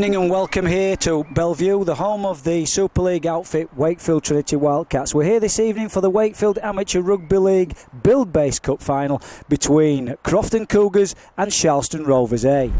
evening and welcome here to Bellevue, the home of the Super League outfit Wakefield Trinity Wildcats. We're here this evening for the Wakefield Amateur Rugby League Buildbase Cup final between Crofton Cougars and Sharlston Rovers A.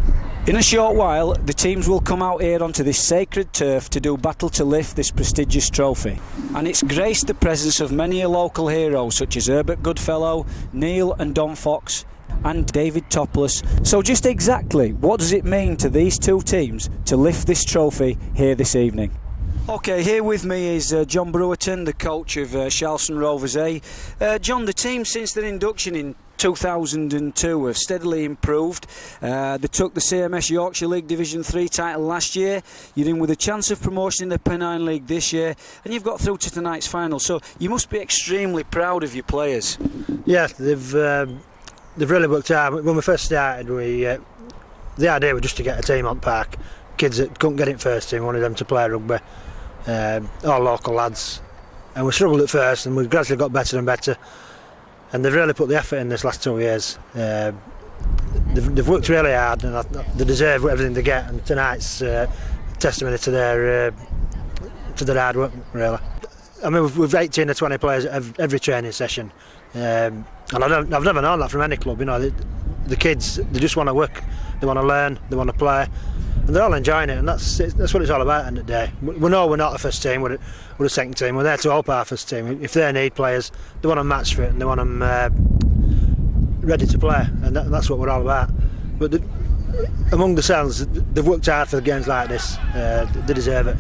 In a short while, the teams will come out here onto this sacred turf to do battle to lift this prestigious trophy. And it's graced the presence of many a local heroes such as Herbert Goodfellow, Neil and Don Fox, and David Topless. So just exactly what does it mean to these two teams to lift this trophy here this evening? OK, here with me is John Brewerton, the coach of Sharlston Rovers A. John, the team since their induction in 2002 have steadily improved. They took the CMS Yorkshire League Division 3 title last year. You're in with a chance of promotion in the Pennine League this year, and you've got through to tonight's final, so you must be extremely proud of your players. Yeah, they've really worked hard. When we first started, the idea was just to get a team on park. Kids that couldn't get in first team, wanted them to play rugby, all local lads. And we struggled at first, and we gradually got better and better. And they've really put the effort in this last 2 years. They've worked really hard, and they deserve everything they get. And tonight's testimony to their hard work, really. I mean, we've 18 or 20 players at every training session. And I've never known that from any club. You know, the kids, they just want to work, they want to learn, they want to play, and they're all enjoying it. And that's what it's all about at the end of the day. We know we're not a first team, we're a second team. We're there to help our first team. If they need players, they want them match fit and they want them ready to play, and that's what we're all about. But among themselves, they've worked hard for games like this. They deserve it.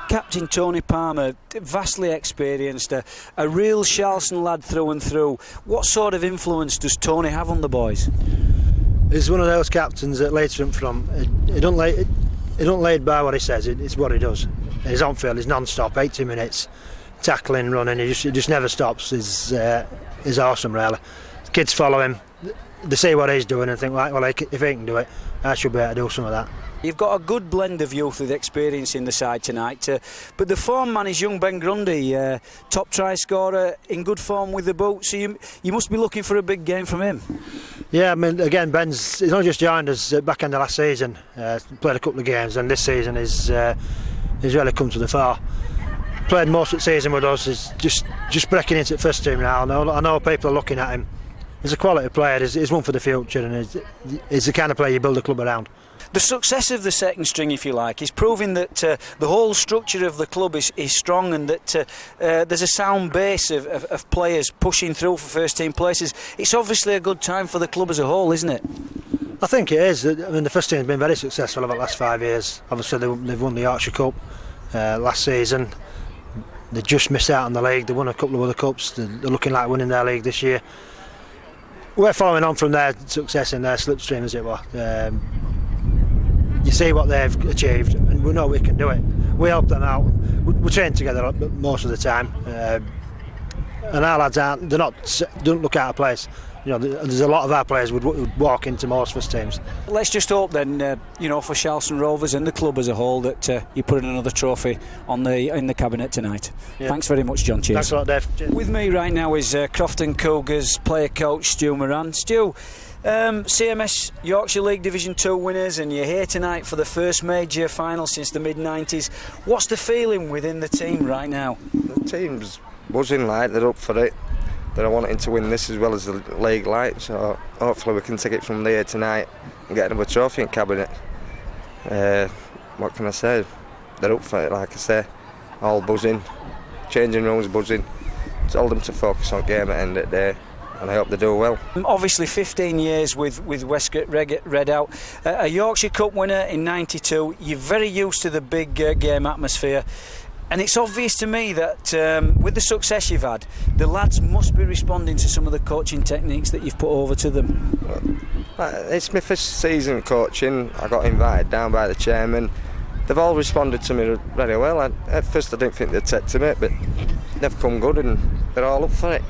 Captain Tony Palmer, vastly experienced, a real Sharlston lad through and through. What sort of influence does Tony have on the boys? He's one of those captains that leads from. He don't lead by what he says. It's what he does. He's on field. He's non-stop, 80 minutes, tackling, running. He just never stops. He's awesome, really. Kids follow him. They see what he's doing and think, like, well, if he can do it, I should be able to do some of that. You've got a good blend of youth with experience in the side tonight, but the form man is young Ben Grundy, top try scorer, in good form with the boot, so you must be looking for a big game from him. Yeah, I mean, again, he's not just joined us at back end of last season, played a couple of games, and this season he's really come to the fore. Played most of the season with us, is just breaking into the first team now. I know people are looking at him. He's a quality player, he's one for the future, and he's the kind of player you build a club around. The success of the second string, if you like, is proving that the whole structure of the club is strong, and that there's a sound base of players pushing through for first team places. It's obviously a good time for the club as a whole, isn't it? I think it is. I mean, the first team has been very successful over the last 5 years. Obviously they've won the Yorkshire Cup last season. They just missed out on the league. They won a couple of other cups. They're looking like winning their league this year. We're following on from their success in their slipstream, as it were. You see what they've achieved, and we know we can do it. We help them out. We train together most of the time, and our lads don't look out of place. You know, there's a lot of our players would walk into most first teams. Let's just hope then, for Sharlston Rovers and the club as a whole, that you put another trophy in the cabinet tonight. Yeah. Thanks very much, John. Cheers. Thanks a lot, Dave. Cheers. With me right now is Crofton Cougars player coach Stu Moran. Stu, CMS Yorkshire League Division 2 winners, and you're here tonight for the first major final since the mid-90s. What's the feeling within the team right now? The team's buzzing, like they're up for it. They're wanting to win this as well as the league light, so hopefully we can take it from there tonight and get another trophy in cabinet. What can I say? They're up for it, like I say, all buzzing, changing rooms buzzing. Told them to focus on game at the end of the day, and I hope they do well. Obviously 15 years with Westgate Red Out, a Yorkshire Cup winner in '92. You're very used to the big game atmosphere. And it's obvious to me that with the success you've had, the lads must be responding to some of the coaching techniques that you've put over to them. It's my first season coaching. I got invited down by the chairman. They've all responded to me very well. At first I didn't think they'd take to me, but they've come good and they're all up for it.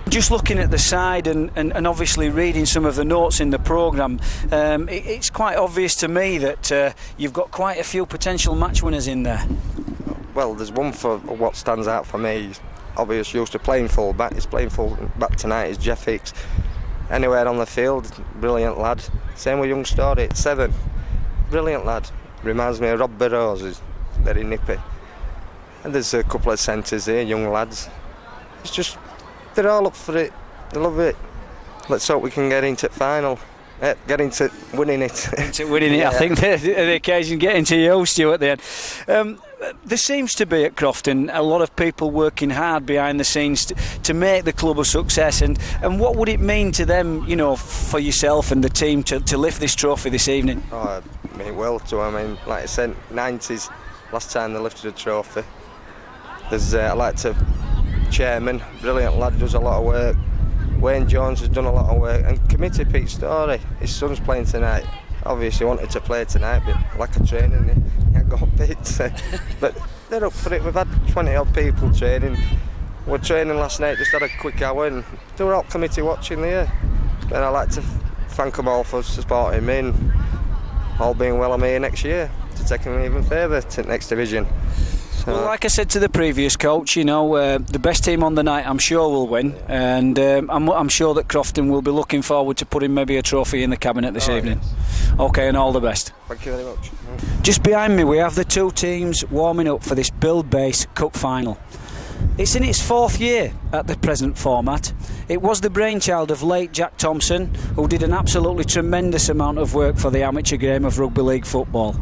Just looking at the side and obviously reading some of the notes in the programme, it's quite obvious to me that you've got quite a few potential match winners in there. Well, there's one for what stands out for me. Obviously used to playing full back. He's playing full back tonight. Is Jeff Hicks. Anywhere on the field, brilliant lad. Same with young Story at 7. Brilliant lad. Reminds me of Rob Burrows, who's very nippy. And there's a couple of centres here, young lads. It's just, they're all up for it. They love it. Let's hope we can get into the final. Get into winning it. Into winning it, yeah. I think the occasion getting to you, Stu, at the end. There seems to be at Crofton a lot of people working hard behind the scenes to make the club a success. And what would it mean to them, you know, for yourself and the team to lift this trophy this evening? Oh, I mean, well, to I mean, like I said, 90s, last time they lifted a trophy. There's like to chairman, brilliant lad, does a lot of work. Wayne Jones has done a lot of work, and committee Pete Story, his son's playing tonight. Obviously wanted to play tonight, but lack of training, he ain't got bits. But they're up for it. We've had 20 odd people training. We were training last night, just had a quick hour, and they were all committee watching there. And I'd like to thank them all for supporting me, and all being well, I'm here next year to take them even further to the next division. Well, like I said to the previous coach, you know, the best team on the night I'm sure will win, and I'm sure that Crofton will be looking forward to putting maybe a trophy in the cabinet this evening. Yes. OK, and all the best. Thank you very much. Just behind me we have the two teams warming up for this Buildbase Cup final. It's in its fourth year at the present format. It was the brainchild of late Jack Thompson, who did an absolutely tremendous amount of work for the amateur game of rugby league football.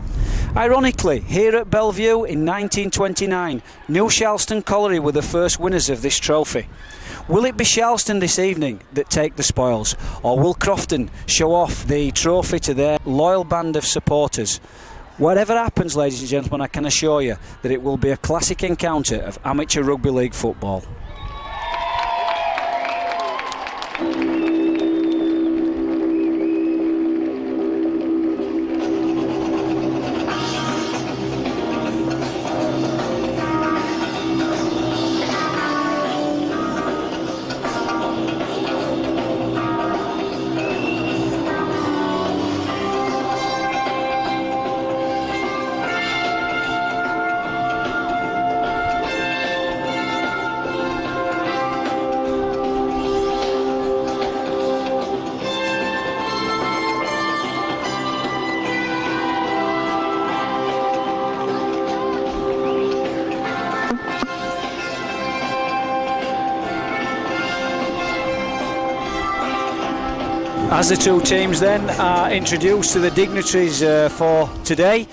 Ironically, here at Bellevue in 1929, New Sharlston Colliery were the first winners of this trophy. Will it be Sharlston this evening that take the spoils, or will Crofton show off the trophy to their loyal band of supporters? Whatever happens, ladies and gentlemen, I can assure you that it will be a classic encounter of amateur rugby league football. As the two teams then are introduced to the dignitaries for today,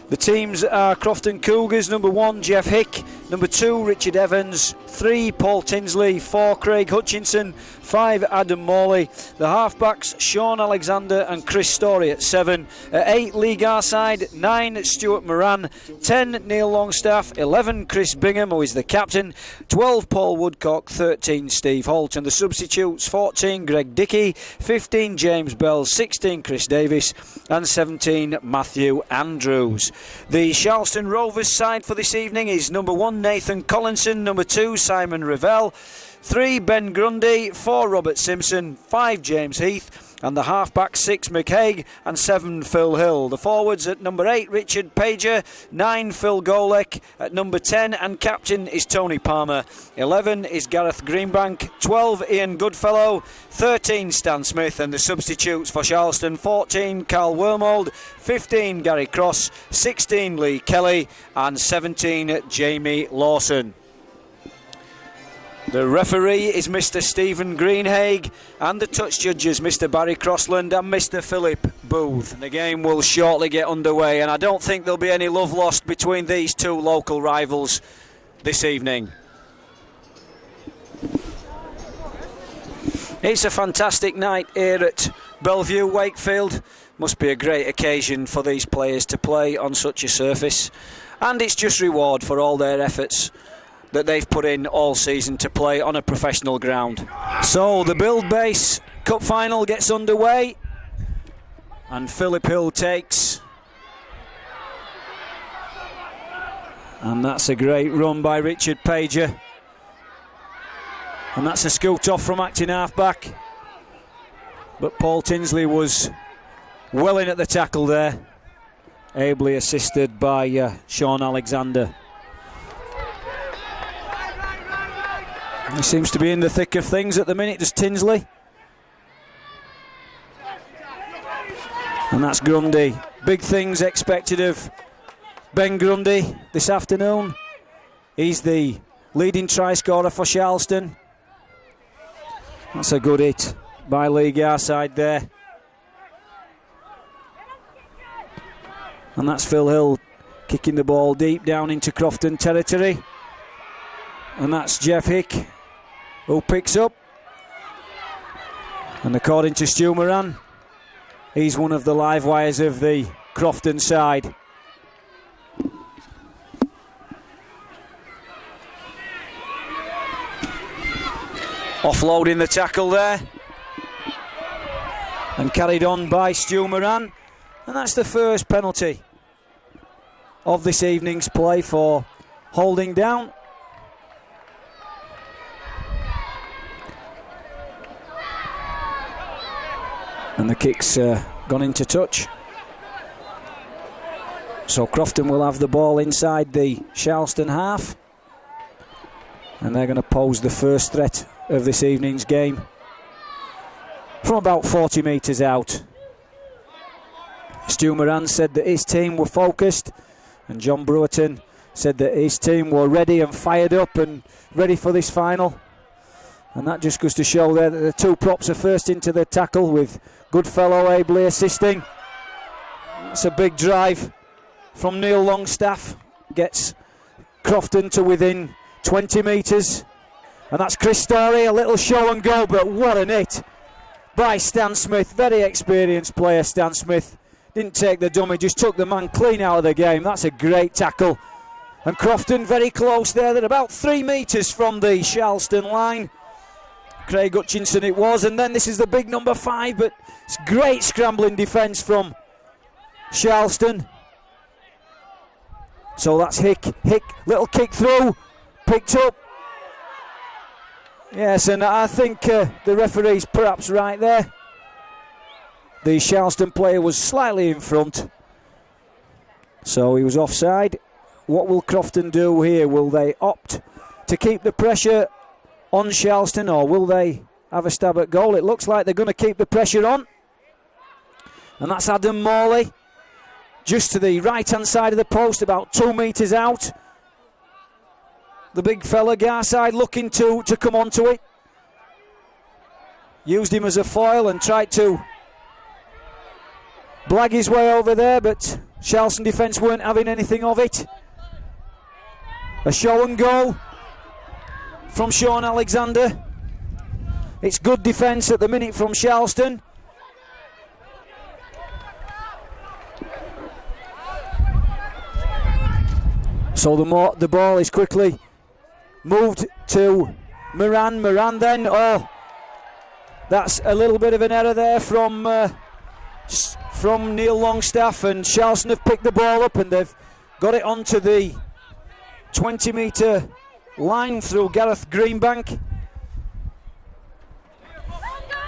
the teams are Crofton Cougars, number 1 Jeff Hick, number 2 Richard Evans, 3 Paul Tinsley, 4 Craig Hutchinson, 5 Adam Morley, the halfbacks Sean Alexander and Chris Story at 7, at 8 Lee Garside, 9 Stuart Moran, 10 Neil Longstaff, 11 Chris Bingham, who is the captain, 12 Paul Woodcock, 13 Steve Holt, and the substitutes 14 Greg Dickey, 15 James Bell, 16 Chris Davis and 17 Matthew Andrews. The Sharlston Rovers side for this evening is number 1 Nathan Collinson, number 2 Simon Revell, 3 Ben Grundy, 4 Robert Simpson, 5 James Heath, and the halfback 6 McHaig and 7 Phil Hill. The forwards at number 8 Richard Pager, 9 Phil Golek, at number 10 and captain is Tony Palmer, 11 is Gareth Greenbank, 12 Ian Goodfellow, 13 Stan Smith, and the substitutes for Sharlston 14 Carl Wormold, 15 Gary Cross, 16 Lee Kelly and 17 Jamie Lawson. The referee is Mr. Stephen Greenhaig and the touch judges Mr. Barry Crossland and Mr. Philip Booth. And the game will shortly get underway, and I don't think there'll be any love lost between these two local rivals this evening. It's a fantastic night here at Bellevue, Wakefield. Must be a great occasion for these players to play on such a surface, and it's just reward for all their efforts that they've put in all season to play on a professional ground. So the Buildbase Cup final gets underway, and Philip Hill takes, and that's a great run by Richard Pager, and that's a scoot off from acting halfback, but Paul Tinsley was well in at the tackle there, ably assisted by Sean Alexander. He seems to be in the thick of things at the minute, does Tinsley. And that's Grundy big things expected of Ben Grundy this afternoon. He's the leading try scorer for Sharlston. That's a good hit by Lee Garside there. And that's Phil Hill kicking the ball deep down into Crofton territory. And that's Jeff Hick who picks up. And according to Stu Moran, he's one of the live wires of the Crofton side. Offloading the tackle there. And carried on by Stu Moran. And that's the first penalty of this evening's play for holding down. And the kick's gone into touch. So Crofton will have the ball inside the Sharlston half. And they're going to pose the first threat of this evening's game from about 40 metres out. Stu Moran said that his team were focused, and John Brewerton said that his team were ready and fired up and ready for this final. And that just goes to show there that the two props are first into the tackle, with Goodfellow ably assisting. It's a big drive from Neil Longstaff, gets Crofton to within 20 metres. And that's Chris Story, a little show and go, but what an hit by Stan Smith. Very experienced player, Stan Smith. Didn't take the dummy, just took the man clean out of the game. That's a great tackle. And Crofton very close there. They're about 3 metres from the Sharlston line. Craig Hutchinson it was, and then this is the big number 5, but it's great scrambling defence from Sharlston. So that's Hick, little kick through, picked up. Yes, and I think the referee's perhaps right there. The Sharlston player was slightly in front, so he was offside. What will Crofton do here? Will they opt to keep the pressure on Sharlston, or will they have a stab at goal? It looks like they're going to keep the pressure on. And that's Adam Morley, just to the right-hand side of the post, about 2 metres out. The big fella, Garside, looking to come onto it. Used him as a foil and tried to blag his way over there, but Sharlston defence weren't having anything of it. A show and goal from Sean Alexander. It's good defence at the minute from Sharlston. So the ball is quickly moved to Moran. Moran then, that's a little bit of an error there from Neil Longstaff, and Sharlston have picked the ball up and they've got it onto the 20-metre line through Gareth Greenbank.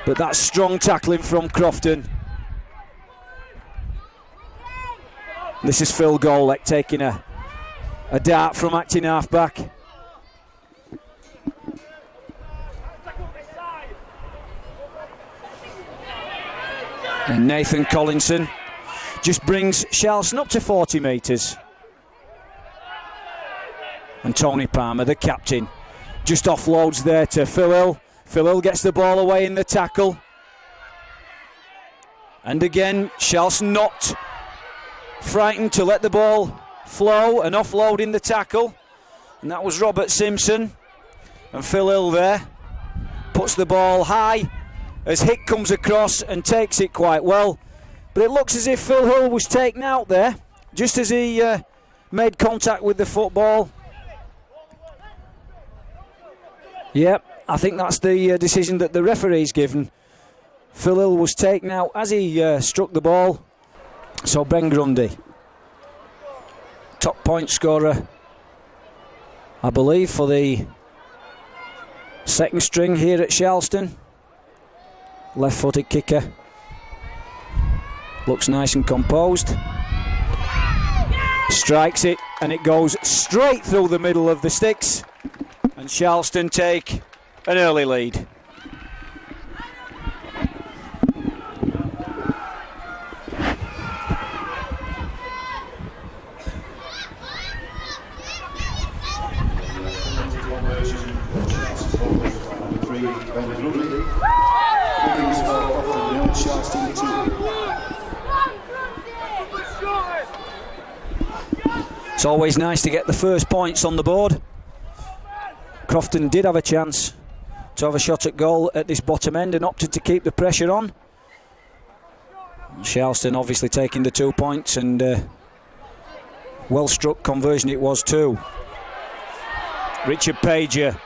But that's strong tackling from Crofton. This is Phil Golek taking a dart from acting half-back. And Nathan Collinson just brings Sharlston up to 40 metres. And Tony Palmer, the captain, just offloads there to Phil Hill. Phil Hill gets the ball away in the tackle. And again, Sharlston not frightened to let the ball flow and offload in the tackle. And that was Robert Simpson. And Phil Hill there puts the ball high as Hick comes across and takes it quite well. But it looks as if Phil Hill was taken out there just as he made contact with the football. Yep, I think that's the decision that the referee's given. Phil Hill was taken out as he struck the ball. So Ben Grundy, top point scorer, I believe, for the second string here at Sharlston. Left-footed kicker. Looks nice and composed. Strikes it, and it goes straight through the middle of the sticks. And Sharlston take an early lead. It's always nice to get the first points on the board. Crofton did have a chance to have a shot at goal at this bottom end and opted to keep the pressure on. Sharlston obviously taking the 2 points, and well struck conversion it was too. Richard Pager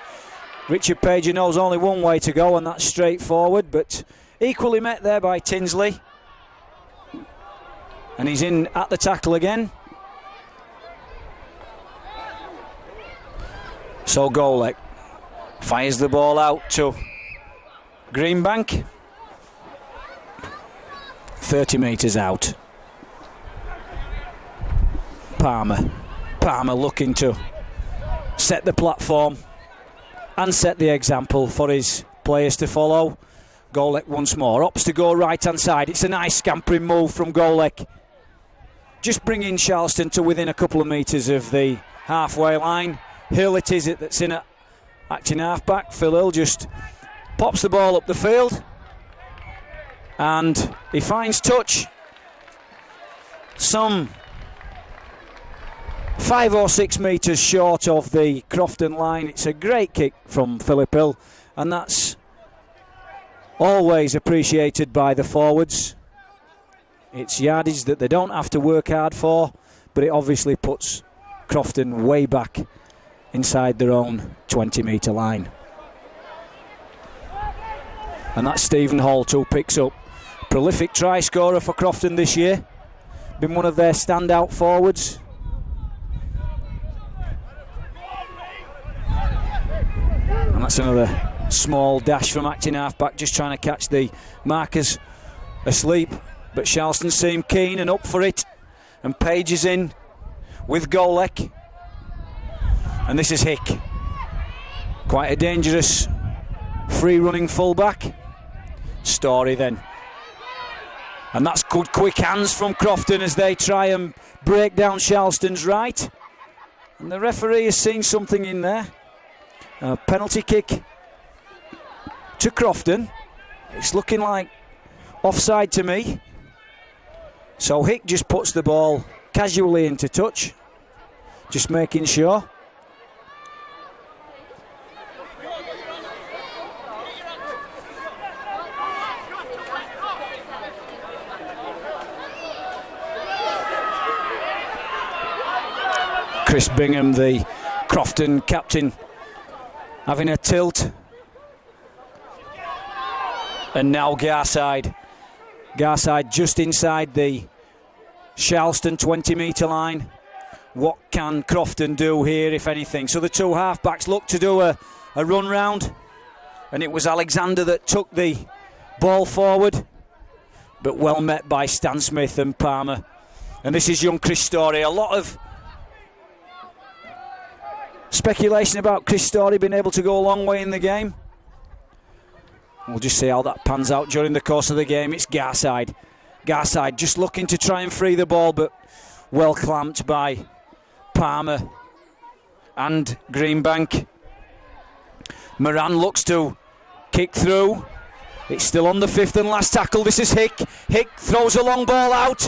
knows only one way to go, and that's straight forward, but equally met there by Tinsley. And he's in at the tackle again. So Golek fires the ball out to Greenbank. 30 metres out. Palmer looking to set the platform and set the example for his players to follow. Golek once more, opts to go right hand side. It's a nice scampering move from Golek. Just bringing Sharlston to within a couple of metres of the halfway line. Hill it is that's in at acting half-back. Phil Hill just pops the ball up the field and he finds touch some 5 or 6 metres short of the Crofton line. It's a great kick from Philip Hill, and that's always appreciated by the forwards. It's yardage that they don't have to work hard for, but it obviously puts Crofton way back inside their own 20-metre line. And that's Stephen Holt who picks up. Prolific try scorer for Crofton this year. Been one of their standout forwards. And that's another small dash from acting half-back, just trying to catch the markers asleep. But Sharlston seem keen and up for it. And Page is in with Golek. And this is Hick. Quite a dangerous free-running full-back. Story then. And that's good quick hands from Crofton as they try and break down Sharlston's right. And the referee has seen something in there. A penalty kick to Crofton. It's looking like offside to me. So Hick just puts the ball casually into touch. Just making sure. Chris Bingham, the Crofton captain, having a tilt. And now Garside just inside the Sharlston 20-metre line. What can Crofton do here, if anything? So the two half-backs look to do a run round, and it was Alexander that took the ball forward, but well met by Stan Smith and Palmer. And this is young Chris Story. A lot of speculation about Chris Story being able to go a long way in the game. We'll just see how that pans out during the course of the game. It's Garside just looking to try and free the ball, but well clamped by Palmer and Greenbank. Moran looks to kick through. It's still on the 5th and last tackle. This is Hick. Hick throws a long ball out.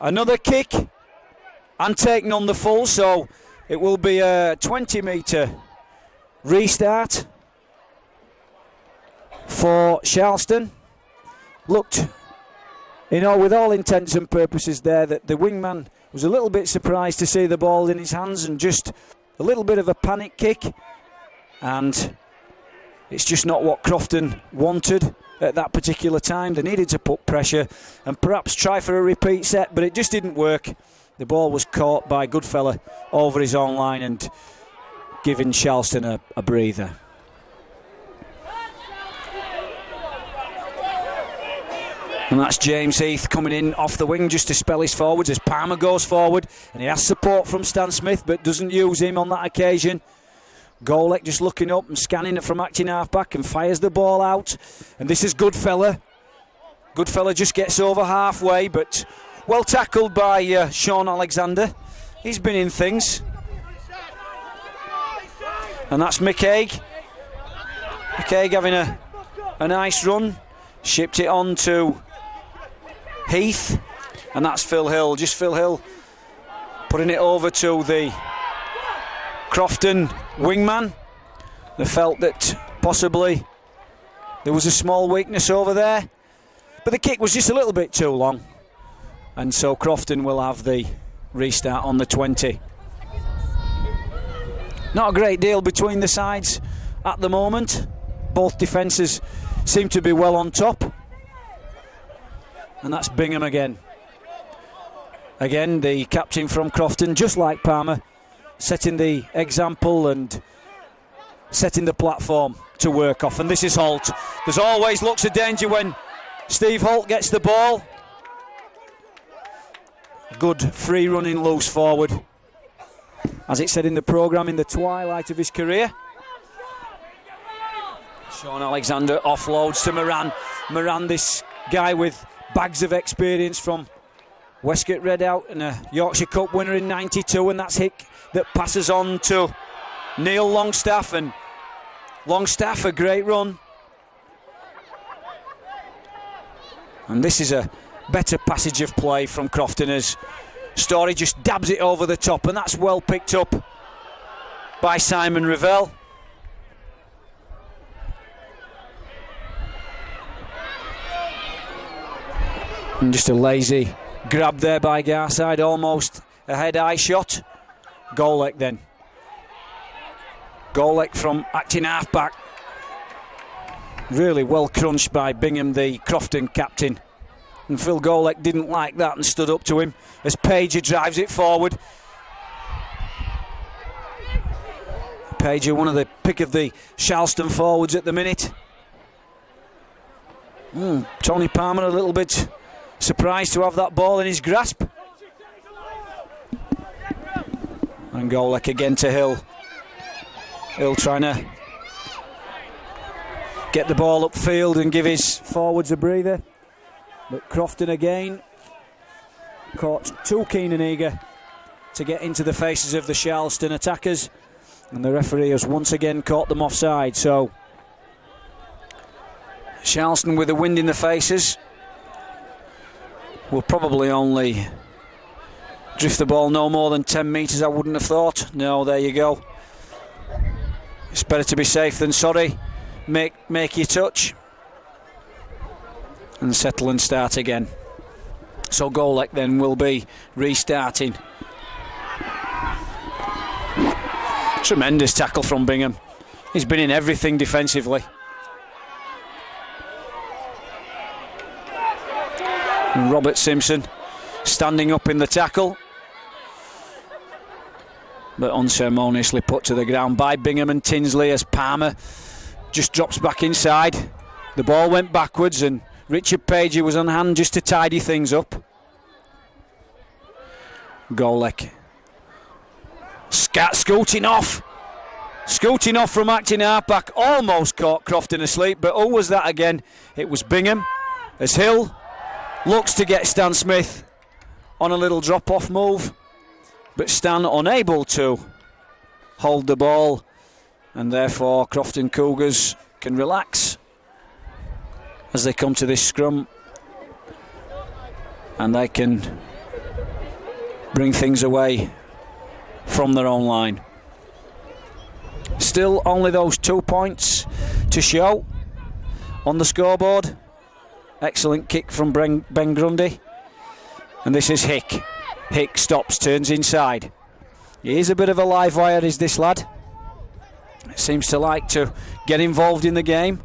Another kick and taken on the full, so it will be a 20-metre restart for Sharlston. Looked, with all intents and purposes there, that the wingman was a little bit surprised to see the ball in his hands and just a little bit of a panic kick. And it's just not what Crofton wanted at that particular time. They needed to put pressure and perhaps try for a repeat set, but it just didn't work. The ball was caught by Goodfella over his own line and giving Sharlston a breather. And that's James Heath coming in off the wing just to spell his forwards as Palmer goes forward, and he has support from Stan Smith but doesn't use him on that occasion. Golek just looking up and scanning it from acting half-back and fires the ball out. And this is Goodfella. Goodfella just gets over halfway, but well tackled by Sean Alexander. He's been in things. And that's McCaig. McCaig having a nice run. Shipped it on to Heath. And that's Phil Hill. Just Phil Hill Putting it over to the Crofton wingman. They felt that possibly there was a small weakness over there, but the kick was just a little bit too long, and so Crofton will have the restart on the 20. Not a great deal between the sides at the moment. Both defences seem to be well on top, and that's Bingham again. Again, the captain from Crofton, just like Palmer, setting the example and setting the platform to work off. And this is Holt. There's always looks of danger when Steve Holt gets the ball. Good free running loose forward. As it said in the programme, in the twilight of his career. Sean Alexander offloads to Moran. Moran, this guy with bags of experience from Westgate Redout and a Yorkshire Cup winner in '92, and that's Hick that passes on to Neil Longstaff, and Longstaff a great run. And this is a better passage of play from Crofton as Story just dabs it over the top, and that's well picked up by Simon Revell. And just a lazy grab there by Garside, almost a head-eye shot. Golek then. Golek from acting half-back. Really well crunched by Bingham, the Crofton captain. And Phil Golek didn't like that and stood up to him as Pager drives it forward. Pager, one of the pick of the Sharlston forwards at the minute. Tony Palmer a little bit surprised to have that ball in his grasp. And Golek again to Hill. Hill trying to get the ball upfield and give his forwards a breather. But Crofton again caught too keen and eager to get into the faces of the Sharlston attackers, and the referee has once again caught them offside. So Sharlston with the wind in the faces will probably only drift the ball no more than 10 metres, I wouldn't have thought. No, there you go. It's better to be safe than sorry. Make your touch and settle and start again. So Golek then will be restarting. Tremendous tackle from Bingham. He's been in everything defensively. And Robert Simpson standing up in the tackle, but unceremoniously put to the ground by Bingham and Tinsley as Palmer just drops back inside. The ball went backwards and Richard Pager was on hand just to tidy things up. Golek scooting off from acting halfback, almost caught Crofton asleep, but who was that again? It was Bingham as Hill looks to get Stan Smith on a little drop-off move, but Stan unable to hold the ball, and therefore Crofton Cougars can relax as they come to this scrum, and they can bring things away from their own line. Still only those 2 points to show on the scoreboard. Excellent kick from Ben Grundy, and this is Hick. Hick stops, turns inside. He is a bit of a live wire, is this lad. Seems to like to get involved in the game.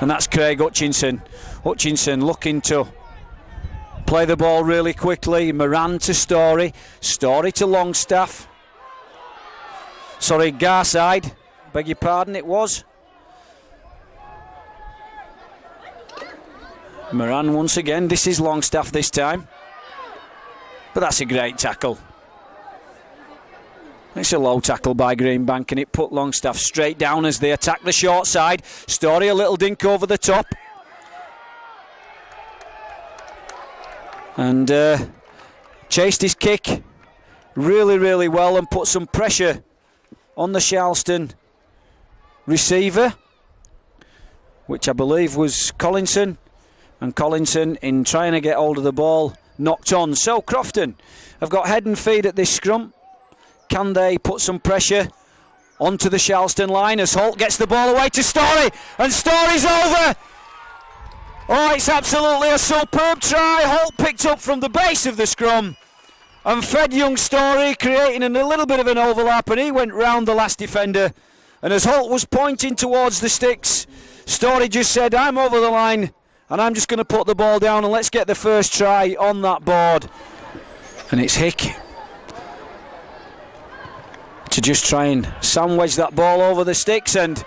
And that's Craig Hutchinson. Hutchinson looking to play the ball really quickly. Moran to Story. Story to Longstaff. Sorry, Garside. Beg your pardon, it was. Moran once again. This is Longstaff this time. But that's a great tackle. It's a low tackle by Greenbank, and it put Longstaff straight down as they attack the short side. Story a little dink over the top. And chased his kick really, really well and put some pressure on the Sharlston receiver, which I believe was Collinson. And Collinson, in trying to get hold of the ball, knocked on. So Crofton have got head and feet at this scrum. Can they put some pressure onto the Sharlston line as Holt gets the ball away to Story, and Story's over. Oh, it's absolutely a superb try. Holt picked up from the base of the scrum and fed young Story, creating a little bit of an overlap, and he went round the last defender. And as Holt was pointing towards the sticks, Story just said, I'm over the line and I'm just going to put the ball down and let's get the first try on that board. And it's Hick to just try and sandwich that ball over the sticks, and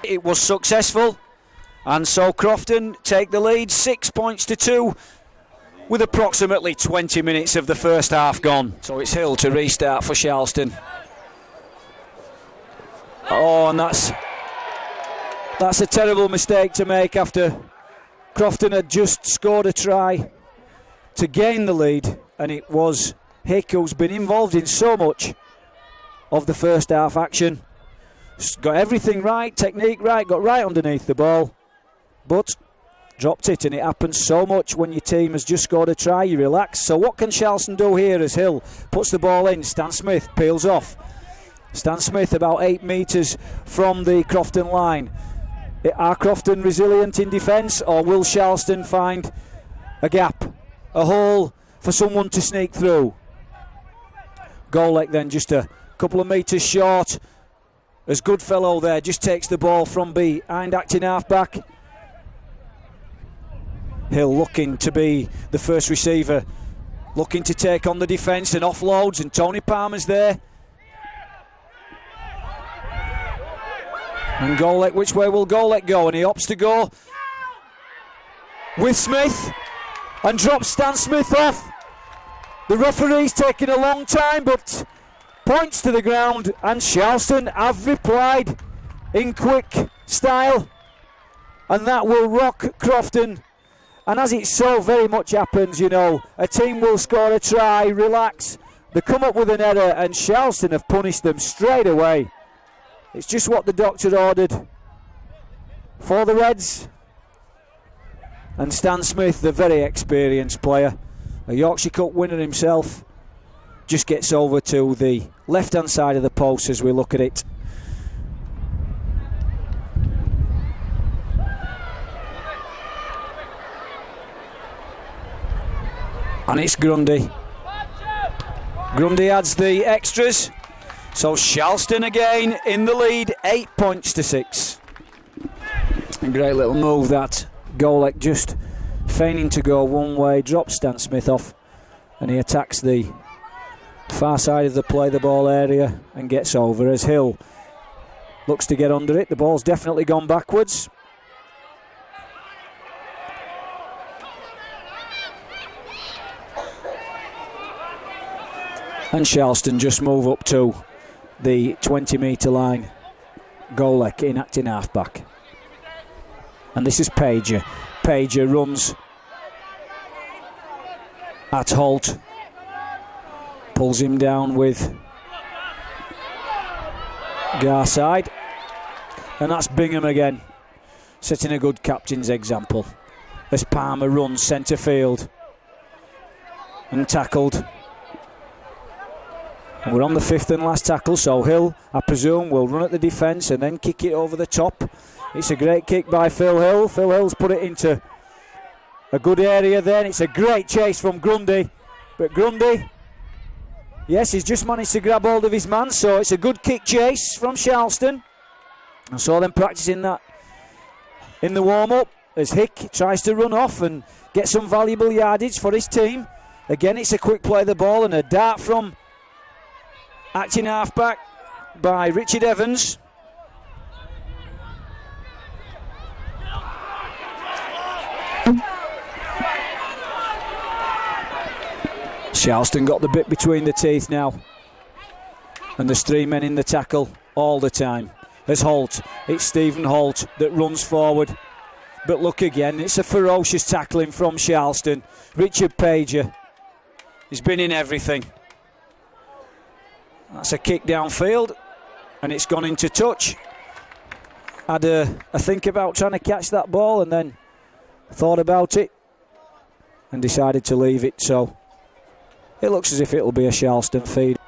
it was successful. And so Crofton take the lead 6 points to 2 with approximately 20 minutes of the first half gone. So it's Hill to restart for Sharlston. Oh, and that's a terrible mistake to make after Crofton had just scored a try to gain the lead, and it was Hick who's been involved in so much of the first half action. Got everything right, technique right, got right underneath the ball, but dropped it, and it happens so much when your team has just scored a try, you relax. So what can Sharlston do here as Hill puts the ball in? Stan Smith peels off. Stan Smith about 8 metres from the Crofton line. Are Crofton resilient in defence, or will Sharlston find a gap, a hole for someone to sneak through? Golek then just a couple of metres short as Goodfellow there just takes the ball from behind acting half-back. Hill looking to be the first receiver, looking to take on the defence and offloads, and Tony Palmer's there. And Golek, which way will Golek go? And he opts to go with Smith and drops Stan Smith off. The referee's taking a long time, but points to the ground, and Sharlston have replied in quick style, and that will rock Crofton. And as it so very much happens, you know, a team will score a try, relax, they come up with an error, and Sharlston have punished them straight away. It's just what the doctor ordered for the Reds. And Stan Smith, the very experienced player, a Yorkshire Cup winner himself, just gets over to the left-hand side of the post as we look at it. And it's Grundy. Grundy adds the extras. So Sharlston again in the lead, 8 points to 6. A great little move that. Golek just feigning to go one way, drops Stan Smith off, and he attacks the far side of the play the ball area and gets over as Hill looks to get under it. The ball's definitely gone backwards. And Sharlston just move up to the 20-metre line. Golek in acting half-back. And this is Pager. Pager runs at Holt. Pulls him down with Garside. And that's Bingham again, setting a good captain's example as Palmer runs centre field and tackled. And we're on the 5th and last tackle, so Hill, I presume, will run at the defence and then kick it over the top. It's a great kick by Phil Hill. Phil Hill's put it into a good area then. It's a great chase from Grundy, but Grundy, yes, he's just managed to grab hold of his man, so it's a good kick chase from Sharlston. I saw them practising that in the warm-up as Hick tries to run off and get some valuable yardage for his team. Again, it's a quick play of the ball and a dart from acting half-back by Richard Evans. Sharlston got the bit between the teeth now, and there's 3 men in the tackle all the time. There's Holt. It's Stephen Holt that runs forward, but look again, it's a ferocious tackling from Sharlston. Richard Pager, he's been in everything. That's a kick downfield, and it's gone into touch. Had a think about trying to catch that ball and then thought about it and decided to leave it, so it looks as if it'll be a Sharlston feed.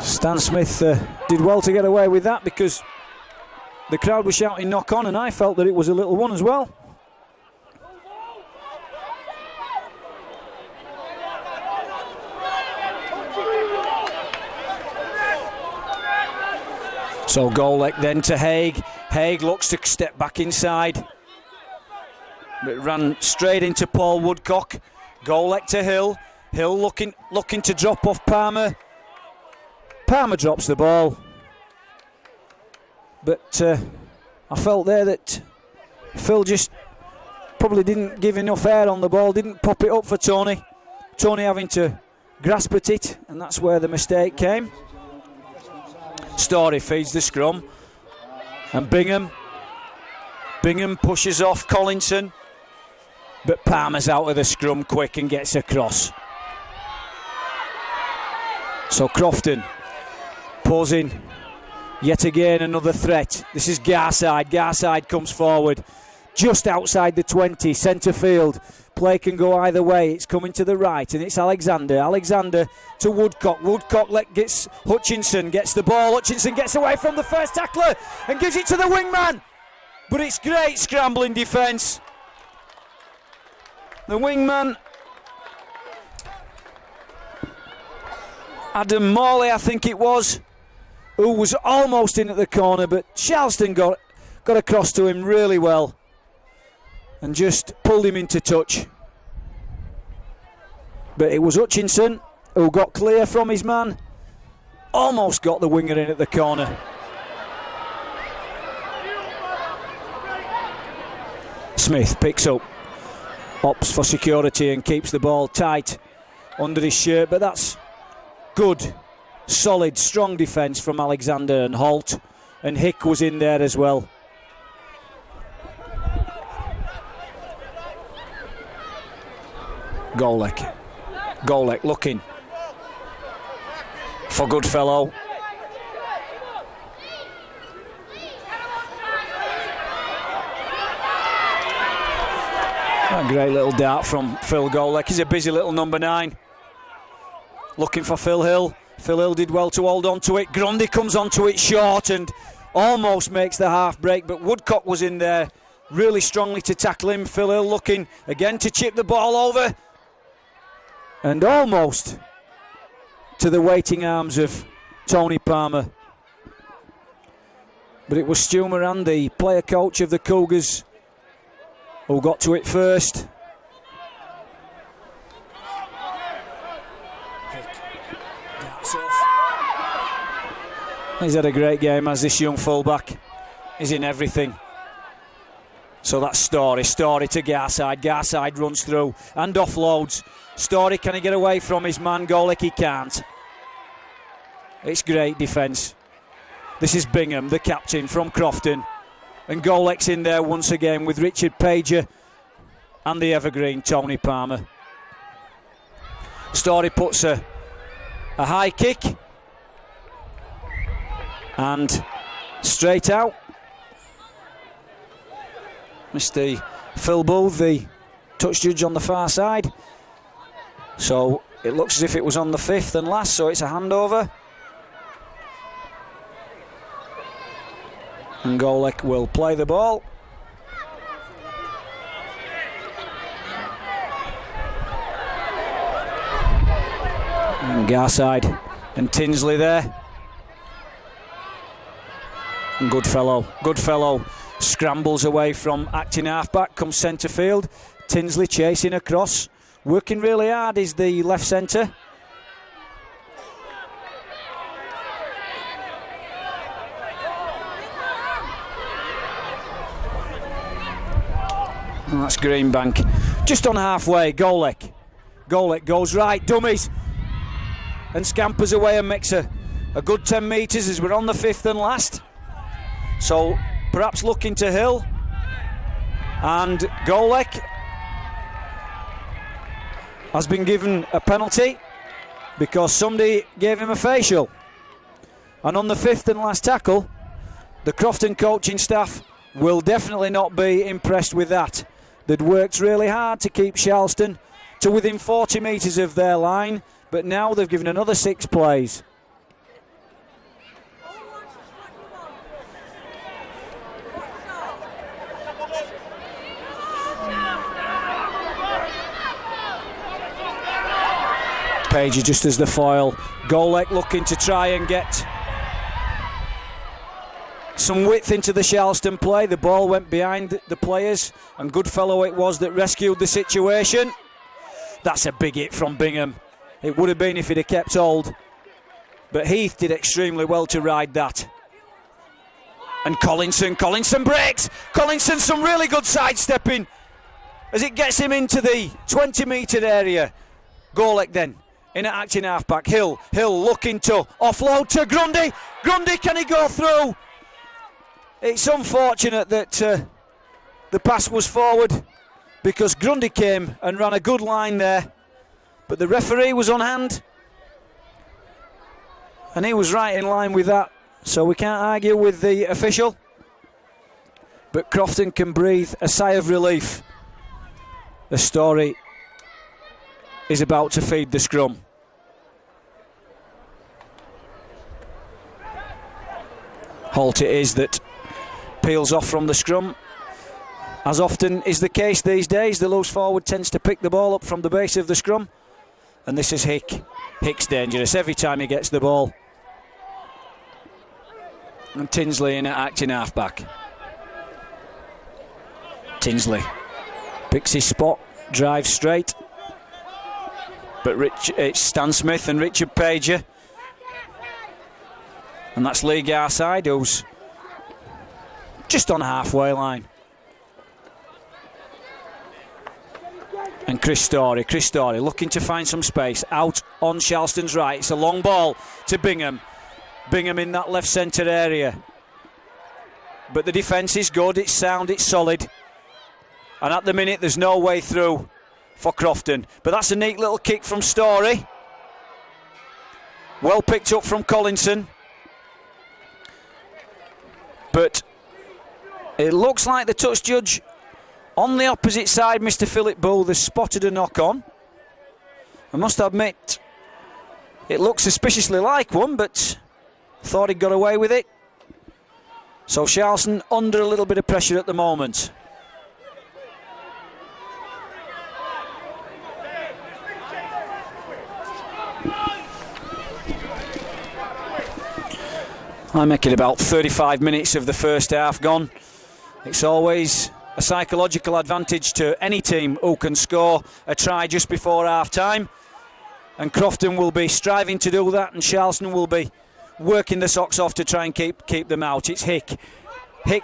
Stan Smith did well to get away with that because the crowd was shouting knock on, and I felt that it was a little one as well. So Golek then to Haig. Haig looks to step back inside. But ran straight into Paul Woodcock. Golek to Hill. Hill looking to drop off Palmer. Palmer drops the ball. But I felt there that Phil just probably didn't give enough air on the ball, didn't pop it up for Tony. Tony having to grasp at it, and that's where the mistake came. Story feeds the scrum, and Bingham pushes off Collinson, but Palmer's out of the scrum quick and gets across. So Crofton posing yet again, another threat. This is Garside. Garside comes forward just outside the 20, centre field. Play can go either way. It's coming to the right, and it's Alexander. Alexander to Woodcock. Woodcock gets Hutchinson, gets the ball. Hutchinson gets away from the first tackler and gives it to the wingman. But it's great scrambling defence. The wingman, Adam Morley, I think it was, who was almost in at the corner, but Sharlston got across to him really well and just pulled him into touch. But it was Hutchinson who got clear from his man, almost got the winger in at the corner. Smith picks up, opts for security and keeps the ball tight under his shirt, but that's good, solid, strong defence from Alexander and Holt, and Hick was in there as well. Golek looking for Goodfellow. A great little dart from Phil Golek. He's a busy little number 9. Looking for Phil Hill. Phil Hill did well to hold on to it. Grundy comes onto it short and almost makes the half break, but Woodcock was in there really strongly to tackle him. Phil Hill looking again to chip the ball over, and almost to the waiting arms of Tony Palmer. But it was Stu Moran, the player coach of the Cougars, who got to it first. He's had a great game as this young fullback. He's in everything. So that's Story to Garside. Garside runs through and offloads. Story, can he get away from his man Golek? He can't. It's great defence. This is Bingham, the captain from Crofton, and Golek's in there once again with Richard Pager and the evergreen Tony Palmer. Story puts a high kick and straight out. Mr. Phil Booth, the touch judge on the far side. So it looks as if it was on the 5th and last, so it's a handover. And Golek will play the ball. And Garside and Tinsley there. And Goodfellow scrambles away from acting halfback, comes centre field. Tinsley chasing across. Working really hard is the left centre. And that's Greenbank. Just on halfway, Golek goes right, dummies, and scampers away and makes a good 10 metres as we're on the 5th and last. So perhaps looking to Hill, and Golek has been given a penalty because somebody gave him a facial. And on the 5th and last tackle, the Crofton coaching staff will definitely not be impressed with that. They'd worked really hard to keep Sharlston to within 40 metres of their line, but now they've given another 6 plays. Page just as the foil. Golek looking to try and get some width into the Sharlston play. The ball went behind the players, and Goodfellow it was that rescued the situation. That's a big hit from Bingham. It would have been if he'd have kept hold, but Heath did extremely well to ride that. And Collinson breaks. Collinson, some really good sidestepping as it gets him into the 20-metre area. Golek then in at acting halfback. Hill looking to offload to Grundy. Grundy, can he go through? It's unfortunate that the pass was forward, because Grundy came and ran a good line there, but the referee was on hand and he was right in line with that, so we can't argue with the official. But Crofton can breathe a sigh of relief. The story is about to feed the scrum. Holt it is that peels off from the scrum. As often is the case these days, the loose forward tends to pick the ball up from the base of the scrum, and this is Hick. Hick's dangerous every time he gets the ball. And Tinsley in at acting halfback. Tinsley picks his spot, drives straight, but it's Stan Smith and Richard Pager, and that's Lee Garside, who's just on halfway line. And Chris Story looking to find some space out on Sharlston's right. It's a long ball to Bingham. Bingham in that left centre area. But the defence is good, it's sound, it's solid. And at the minute there's no way through for Crofton. But that's a neat little kick from Story. Well picked up from Collinson. But it looks like the touch judge on the opposite side, Mr. Philip Booth, has spotted a knock on. I must admit, it looks suspiciously like one, but thought he'd got away with it. So Sharlston under a little bit of pressure at the moment. I'm making about 35 minutes of the first half gone. It's always a psychological advantage to any team who can score a try just before half time, and Crofton will be striving to do that, and Sharlston will be working the socks off to try and keep them out. It's Hick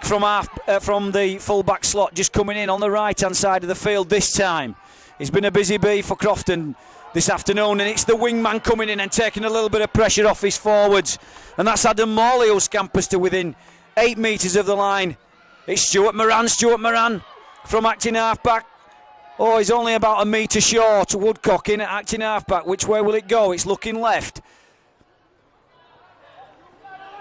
from the full back slot, just coming in on the right hand side of the field this time. He's been a busy bee for Crofton this afternoon, and it's the wingman coming in and taking a little bit of pressure off his forwards, and that's Adam Morley who scampers to within 8 metres of the line. It's Stuart Moran from acting halfback. Oh, he's only about a metre short. Woodcock in at acting halfback. Which way will it go? It's looking left.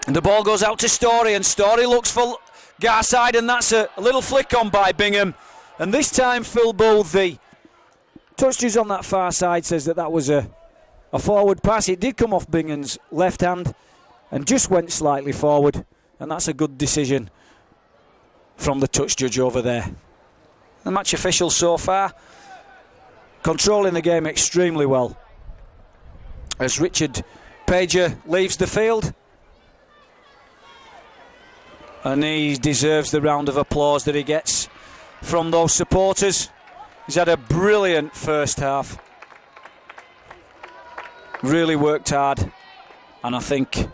And the ball goes out to Story, and Story looks for Garside, and that's a little flick on by Bingham. And this time Phil Booth, the touch judge on that far side, says that was a forward pass. It did come off Bingham's left hand and just went slightly forward, and that's a good decision from the touch judge over there. The match officials so far controlling the game extremely well, as Richard Pager leaves the field, and he deserves the round of applause that he gets from those supporters. He's had a brilliant first half, really worked hard, and I think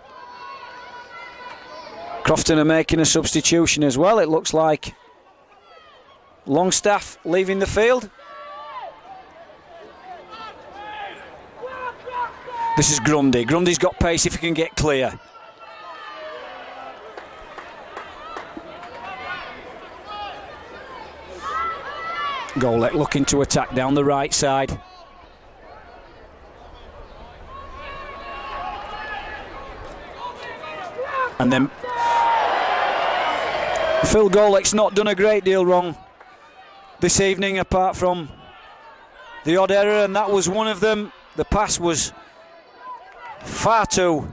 Crofton are making a substitution as well. It looks like Longstaff leaving the field. This is Grundy. Grundy's got pace if he can get clear. Golek looking to attack down the right side. And then Phil Golek's not done a great deal wrong this evening, apart from the odd error, and that was one of them. The pass was far too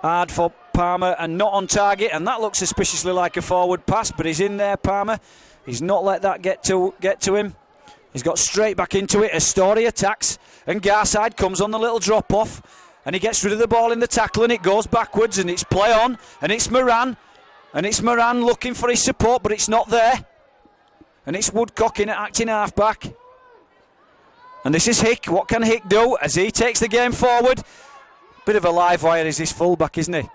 hard for Palmer and not on target, and that looks suspiciously like a forward pass, but he's in there, Palmer. He's not let that get to him. He's got straight back into it as Storey attacks, and Garside comes on the little drop off, and he gets rid of the ball in the tackle, and it goes backwards, and it's play on, and it's Moran, looking for his support, but it's not there, and it's Woodcock in at acting half-back. And this is Hick. What can Hick do as he takes the game forward? Bit of a live wire is this full-back, isn't he?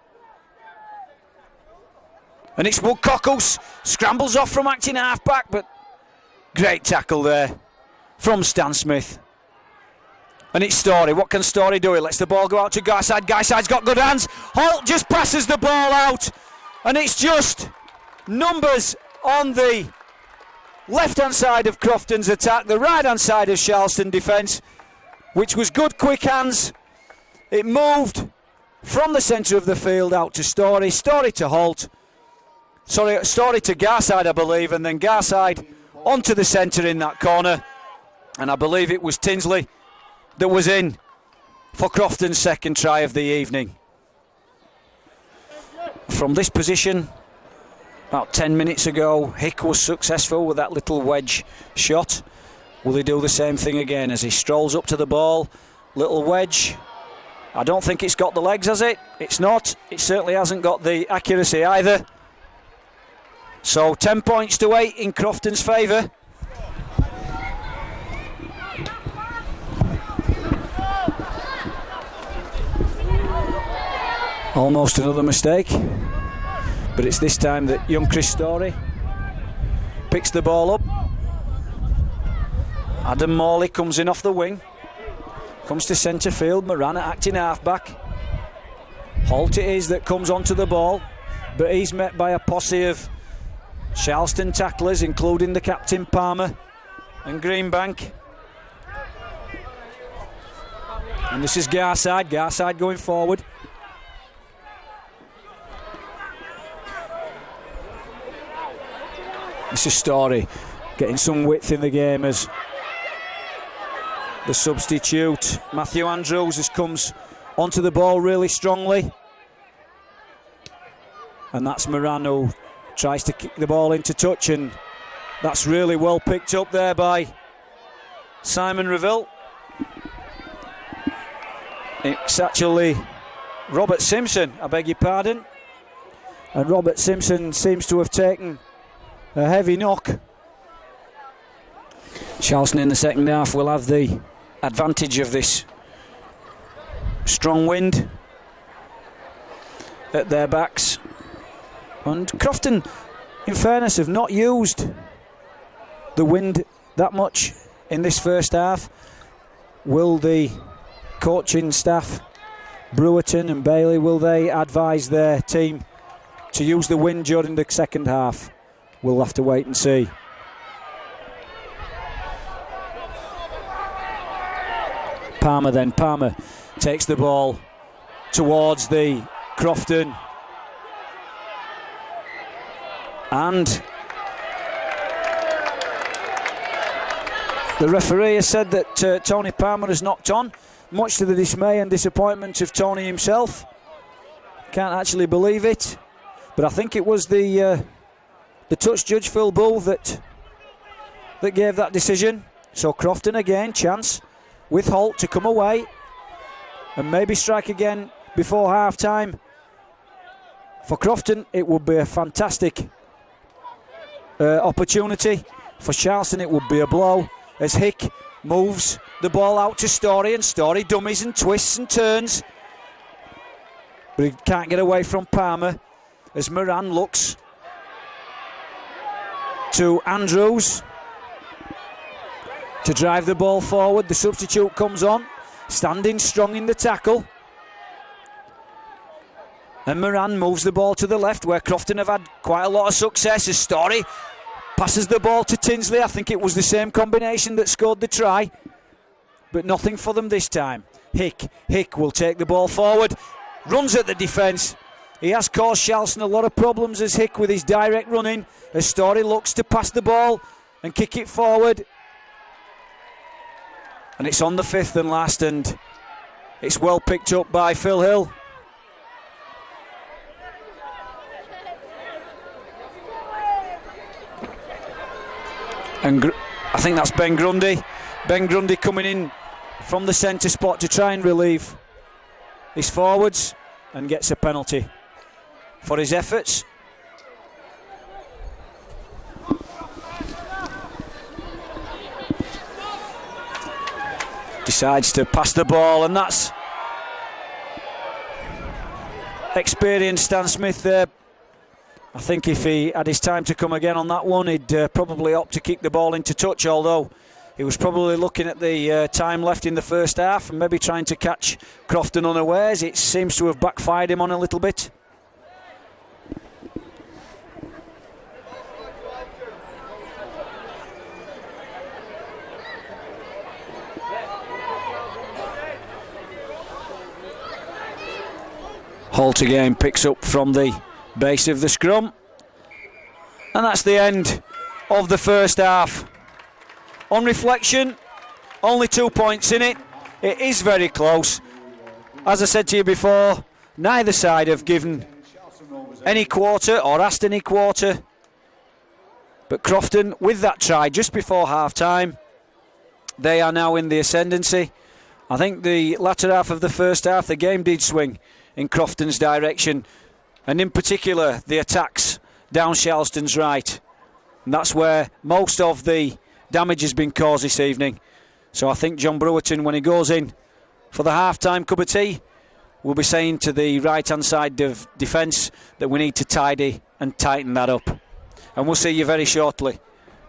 And it's Woodcock who scrambles off from acting half-back, but great tackle there from Stan Smith. And it's Storey. What can Storey do? He lets the ball go out to Garside. Garside's got good hands. Holt just passes the ball out. And it's just numbers on the left-hand side of Crofton's attack, the right-hand side of Sharlston defence, which was good, quick hands. It moved from the centre of the field out to Storey, Storey to Holt, Storey to Garside, I believe, and then Garside onto the centre in that corner. And I believe it was Tinsley that was in for Crofton's second try of the evening. From this position, about 10 minutes ago, Hick was successful with that little wedge shot. Will he do the same thing again as he strolls up to the ball? Little wedge. I don't think it's got the legs, has it? It's not. It certainly hasn't got the accuracy either. So 10 points to 8 in Crofton's favour. Almost another mistake. But it's this time that young Chris Storey picks the ball up. Adam Morley comes in off the wing. Comes to centre field. Moran acting half-back. Holt it is that comes onto the ball. But he's met by a posse of Sharlston tacklers, including the captain Palmer and Greenbank. And this is Garside. Garside going forward. This is Storey getting some width in the game as the substitute Matthew Andrews has comes onto the ball really strongly, and that's Moran who tries to kick the ball into touch, and that's really well picked up there by Simon Reville. It's actually Robert Simpson, I beg your pardon, and Robert Simpson seems to have taken a heavy knock. Sharlston in the second half will have the advantage of this strong wind at their backs. And Crofton, in fairness, have not used the wind that much in this first half. Will the coaching staff, Brewerton and Bailey, will they advise their team to use the wind during the second half? We'll have to wait and see. Palmer takes the ball towards the Crofton, and the referee has said that Tony Palmer has knocked on, much to the dismay and disappointment of Tony himself. Can't actually believe it, but I think it was the touch judge Phil Bull that gave that decision. So Crofton again, chance with Holt to come away and maybe strike again before half time. For Crofton it would be a fantastic opportunity. For Sharlston it would be a blow as Hick moves the ball out to Storey, and Storey dummies and twists and turns, but he can't get away from Palmer as Moran looks to Andrews to drive the ball forward. The substitute comes on, standing strong in the tackle, and Moran moves the ball to the left where Crofton have had quite a lot of success as Storey passes the ball to Tinsley. I think it was the same combination that scored the try, but nothing for them this time. Hick will take the ball forward, runs at the defence. He has caused Sharlston a lot of problems as Hick with his direct running, as Storey looks to pass the ball and kick it forward. And it's on the fifth and last, and it's well picked up by Phil Hill. And I think that's Ben Grundy. Ben Grundy coming in from the centre spot to try and relieve his forwards, and gets a penalty for his efforts. Decides to pass the ball, and that's experienced Stan Smith there. I think if he had his time to come again on that one, he'd probably opt to kick the ball into touch, although he was probably looking at the time left in the first half and maybe trying to catch Crofton unawares. It seems to have backfired him on a little bit. Holt again picks up from the base of the scrum, and that's the end of the first half. On reflection, only 2 points in it. It is very close. As I said to you before, neither side have given any quarter or asked any quarter, but Crofton, with that try just before half time, they are now in the ascendancy. I think the latter half of the first half, the game did swing in Crofton's direction, and in particular the attacks down Sharlston's right, and that's where most of the damage has been caused this evening. So I think John Brewerton, when he goes in for the half-time cup of tea, will be saying to the right-hand side of defence that we need to tidy and tighten that up. And we'll see you very shortly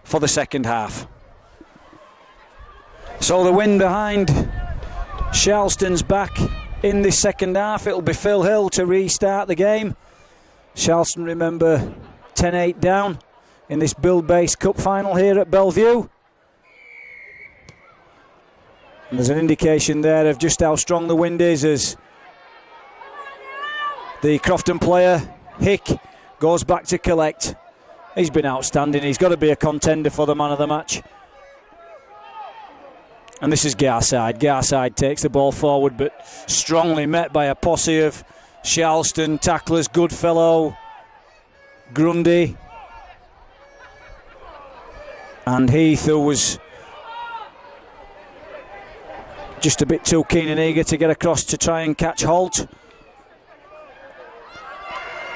for the second half. So the win behind Sharlston's back in this second half. It'll be Phil Hill to restart the game. Sharlston, remember, 10-8 down in this Buildbase Cup final here at Bellevue. And there's an indication there of just how strong the wind is as the Crofton player, Hick, goes back to collect. He's been outstanding. He's got to be a contender for the man of the match. And this is Garside. Garside takes the ball forward, but strongly met by a posse of Sharlston tacklers. Goodfellow, Grundy, and Heath, who was just a bit too keen and eager to get across to try and catch Holt.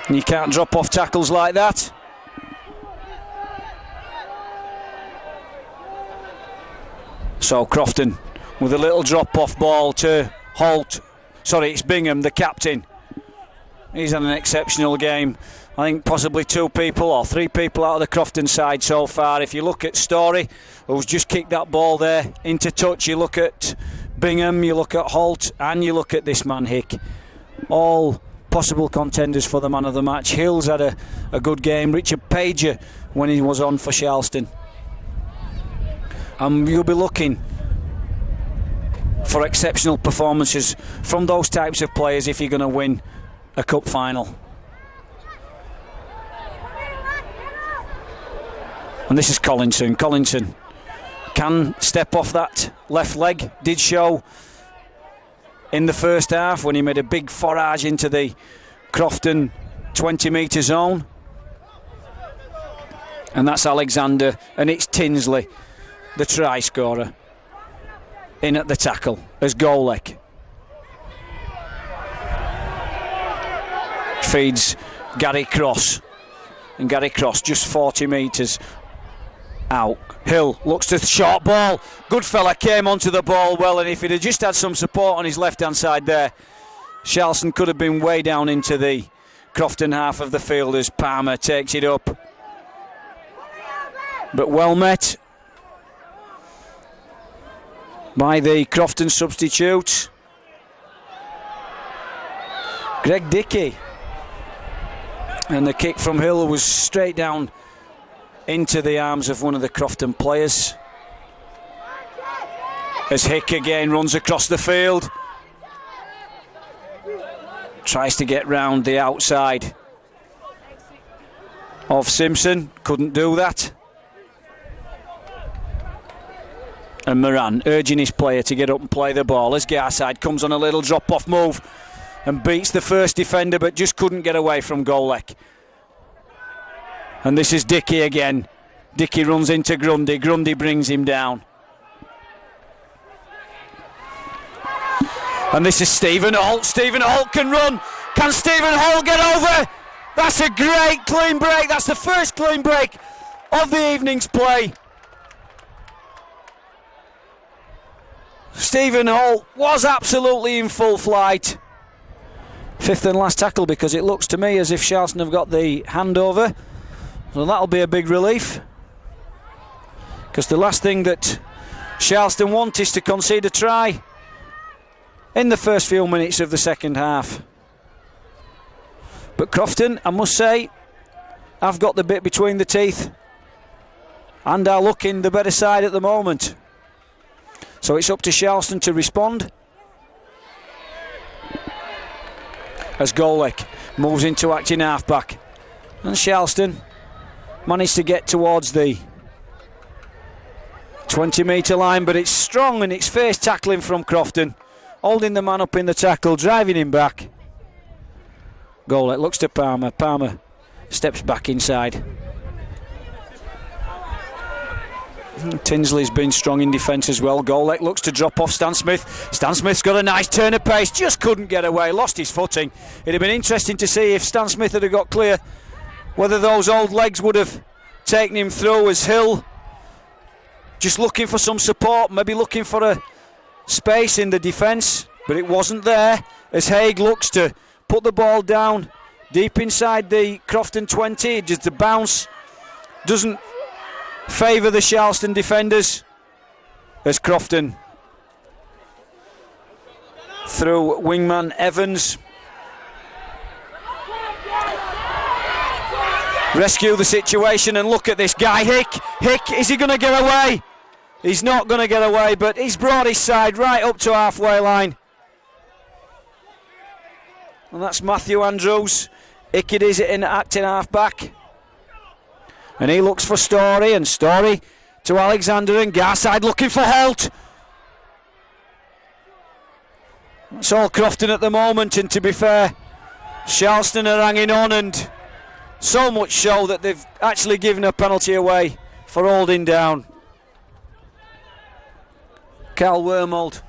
And you can't drop off tackles like that. So Crofton with a little drop-off ball to Holt. Sorry, it's Bingham, the captain. He's had an exceptional game. I think possibly 2 people or 3 people out of the Crofton side so far. If you look at Story, who's just kicked that ball there into touch, you look at Bingham, you look at Holt, and you look at this man Hick. All possible contenders for the man of the match. Hill's had a good game. Richard Pager when he was on for Sharlston. And you'll be looking for exceptional performances from those types of players if you're going to win a cup final. And this is Collinson. Collinson can step off that left leg. Did show in the first half when he made a big forage into the Crofton 20-metre zone. And that's Alexander, and it's Tinsley, the try scorer, in at the tackle as Golek. Feeds Gary Cross, and Gary Cross just 40 metres out. Hill looks to the short ball. Good fella came onto the ball well, and if he'd have just had some support on his left hand side there, Sharlston could have been way down into the Crofton half of the field as Palmer takes it up. But well met by the Crofton substitute, Greg Dickey. And the kick from Hill was straight down into the arms of one of the Crofton players. As Hick again runs across the field. Tries to get round the outside of Simpson. Couldn't do that. And Moran urging his player to get up and play the ball as Garside comes on a little drop-off move and beats the first defender, but just couldn't get away from Golek. And this is Dickey again. Dickey runs into Grundy. Grundy brings him down. And this is Stephen Holt. Stephen Holt can run. Can Stephen Holt get over? That's a great clean break. That's the first clean break of the evening's play. Stephen Holt was absolutely in full flight. Fifth and last tackle, because it looks to me as if Sharlston have got the handover. So that'll be a big relief. Because the last thing that Sharlston want is to concede a try in the first few minutes of the second half. But Crofton, I must say, have got the bit between the teeth and are looking the better side at the moment. So it's up to Sharlston to respond. As Golek moves into acting halfback. And Sharlston managed to get towards the 20-metre line, but it's strong and it's face tackling from Crofton. Holding the man up in the tackle, driving him back. Golek looks to Palmer. Palmer steps back inside. Tinsley's been strong in defence as well. Golek looks to drop off Stan Smith. Stan Smith's got a nice turn of pace, just couldn't get away, lost his footing. It'd have been interesting to see if Stan Smith had got clear, whether those old legs would have taken him through, as Hill just looking for some support, maybe looking for a space in the defence, but it wasn't there, as Haig looks to put the ball down deep inside the Crofton 20. Just the bounce doesn't favour the Sharlston defenders, as Crofton through wingman Evans rescue the situation. And look at this guy, Hick, is he going to get away? He's not going to get away, but he's brought his side right up to halfway line. And that's Matthew Andrews. Hickett is in acting half-back. And he looks for Story, and Story to Alexander, and Garside looking for Holt. It's all Crofton at the moment, and to be fair, Sharlston are hanging on, and so much so that they've actually given a penalty away for holding down. Carl Wormold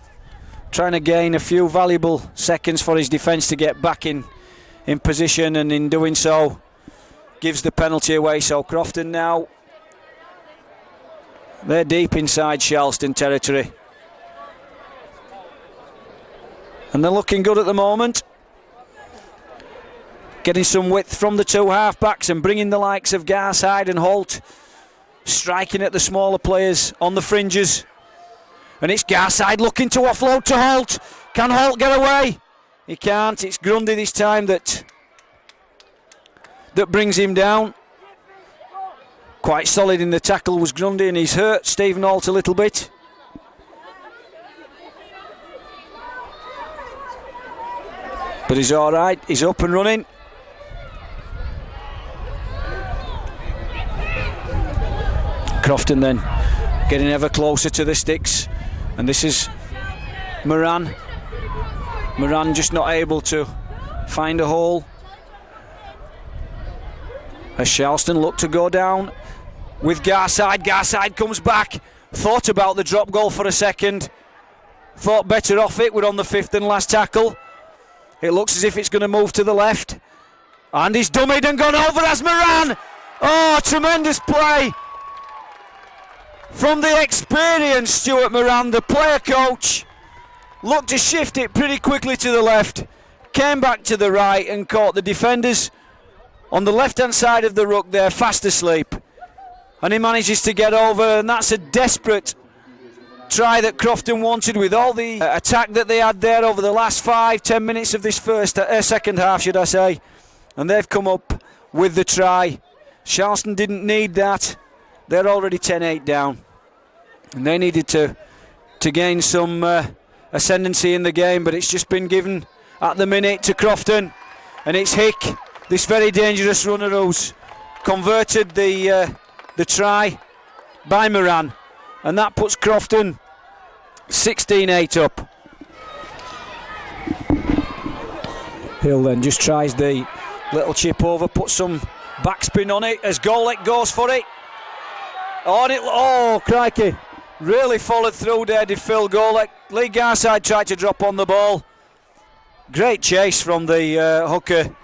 trying to gain a few valuable seconds for his defence to get back in position, and in doing so gives the penalty away. So Crofton now, they're deep inside Sharlston territory, and they're looking good at the moment, getting some width from the two half-backs and bringing the likes of Garside and Holt striking at the smaller players on the fringes. And it's Garside looking to offload to Holt. Can Holt get away? He can't. It's Grundy this time that brings him down. Quite solid in the tackle was Grundy, and he's hurt Stephen Holt a little bit. But he's all right. He's up and running. Crofton then getting ever closer to the sticks. And this is Moran. Moran just not able to find a hole. As Sharlston look to go down with Garside. Garside comes back. Thought about the drop goal for a second. Thought better off it. We're on the fifth and last tackle. It looks as if it's going to move to the left. And he's dummied and gone over as Moran. Oh, tremendous play from the experienced Stuart Moran, the player coach. Looked to shift it pretty quickly to the left, came back to the right and caught the defenders on the left hand side of the ruck there fast asleep, and he manages to get over. And that's a desperate try that Crofton wanted, with all the attack that they had there over the last 5-10 minutes of this second half, should I say, and they've come up with the try. Sharlston didn't need that. They're already 10-8 down, and they needed to gain some ascendancy in the game, but it's just been given at the minute to Crofton. And it's Hick, this very dangerous runner, who's converted the try by Moran, and that puts Crofton 16-8 up. Hill then just tries the little chip over, puts some backspin on it as Golek goes for it. Oh, crikey. Really followed through there, did Phil Golek. Lee Garside tried to drop on the ball. Great chase from the hooker.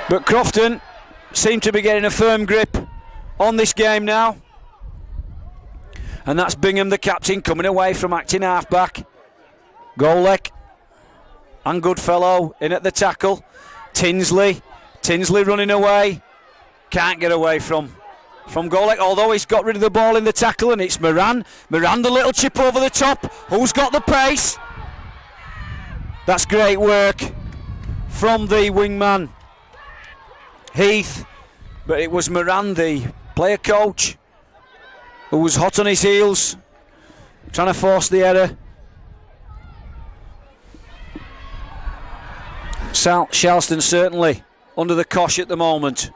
But Crofton seem to be getting a firm grip on this game now. And that's Bingham, the captain, coming away from acting half-back. Golek and Goodfellow in at the tackle. Tinsley running away. Can't get away from Golek, although he's got rid of the ball in the tackle, and it's Moran. Moran, the little chip over the top. Who's got the pace? That's great work from the wingman Heath, but it was Moran, the player coach, who was hot on his heels, trying to force the error. Sharlston certainly under the cosh at the moment.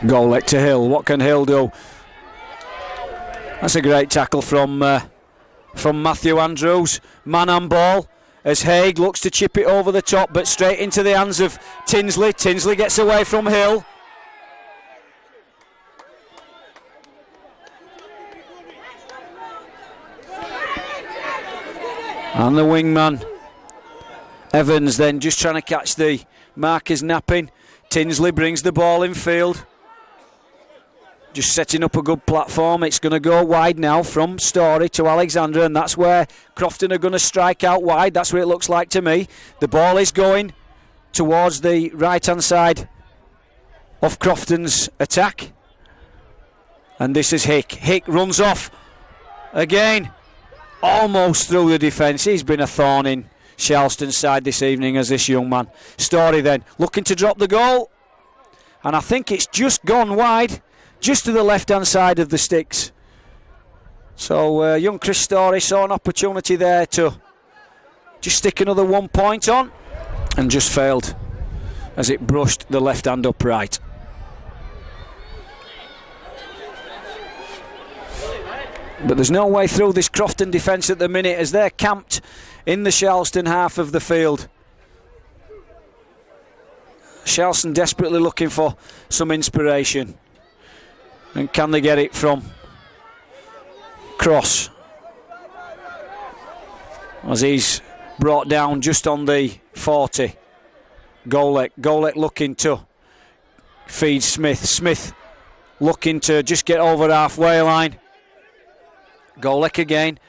Golek to Hill. What can Hill do? That's a great tackle from Matthew Andrews. Man on ball as Haig looks to chip it over the top, but straight into the hands of Tinsley. Tinsley gets away from Hill. And the wingman Evans then just trying to catch the markers napping. Tinsley brings the ball in field. Just setting up a good platform. It's going to go wide now from Story to Alexander, and that's where Crofton are going to strike out wide. That's what it looks like to me. The ball is going towards the right-hand side of Crofton's attack. And this is Hick. Hick runs off again, almost through the defence. He's been a thorn in Sharlston's side this evening as this young man. Story then looking to drop the goal, and I think it's just gone wide, just to the left-hand side of the sticks. So young Chris Story saw an opportunity there to just stick another 1 point on, and just failed as it brushed the left-hand upright. But there's no way through this Crofton defence at the minute as they're camped in the Sharlston half of the field. Sharlston desperately looking for some inspiration. And can they get it from Cross? As he's brought down just on the 40. Golek looking to feed Smith. Smith looking to just get over halfway line. Golek again.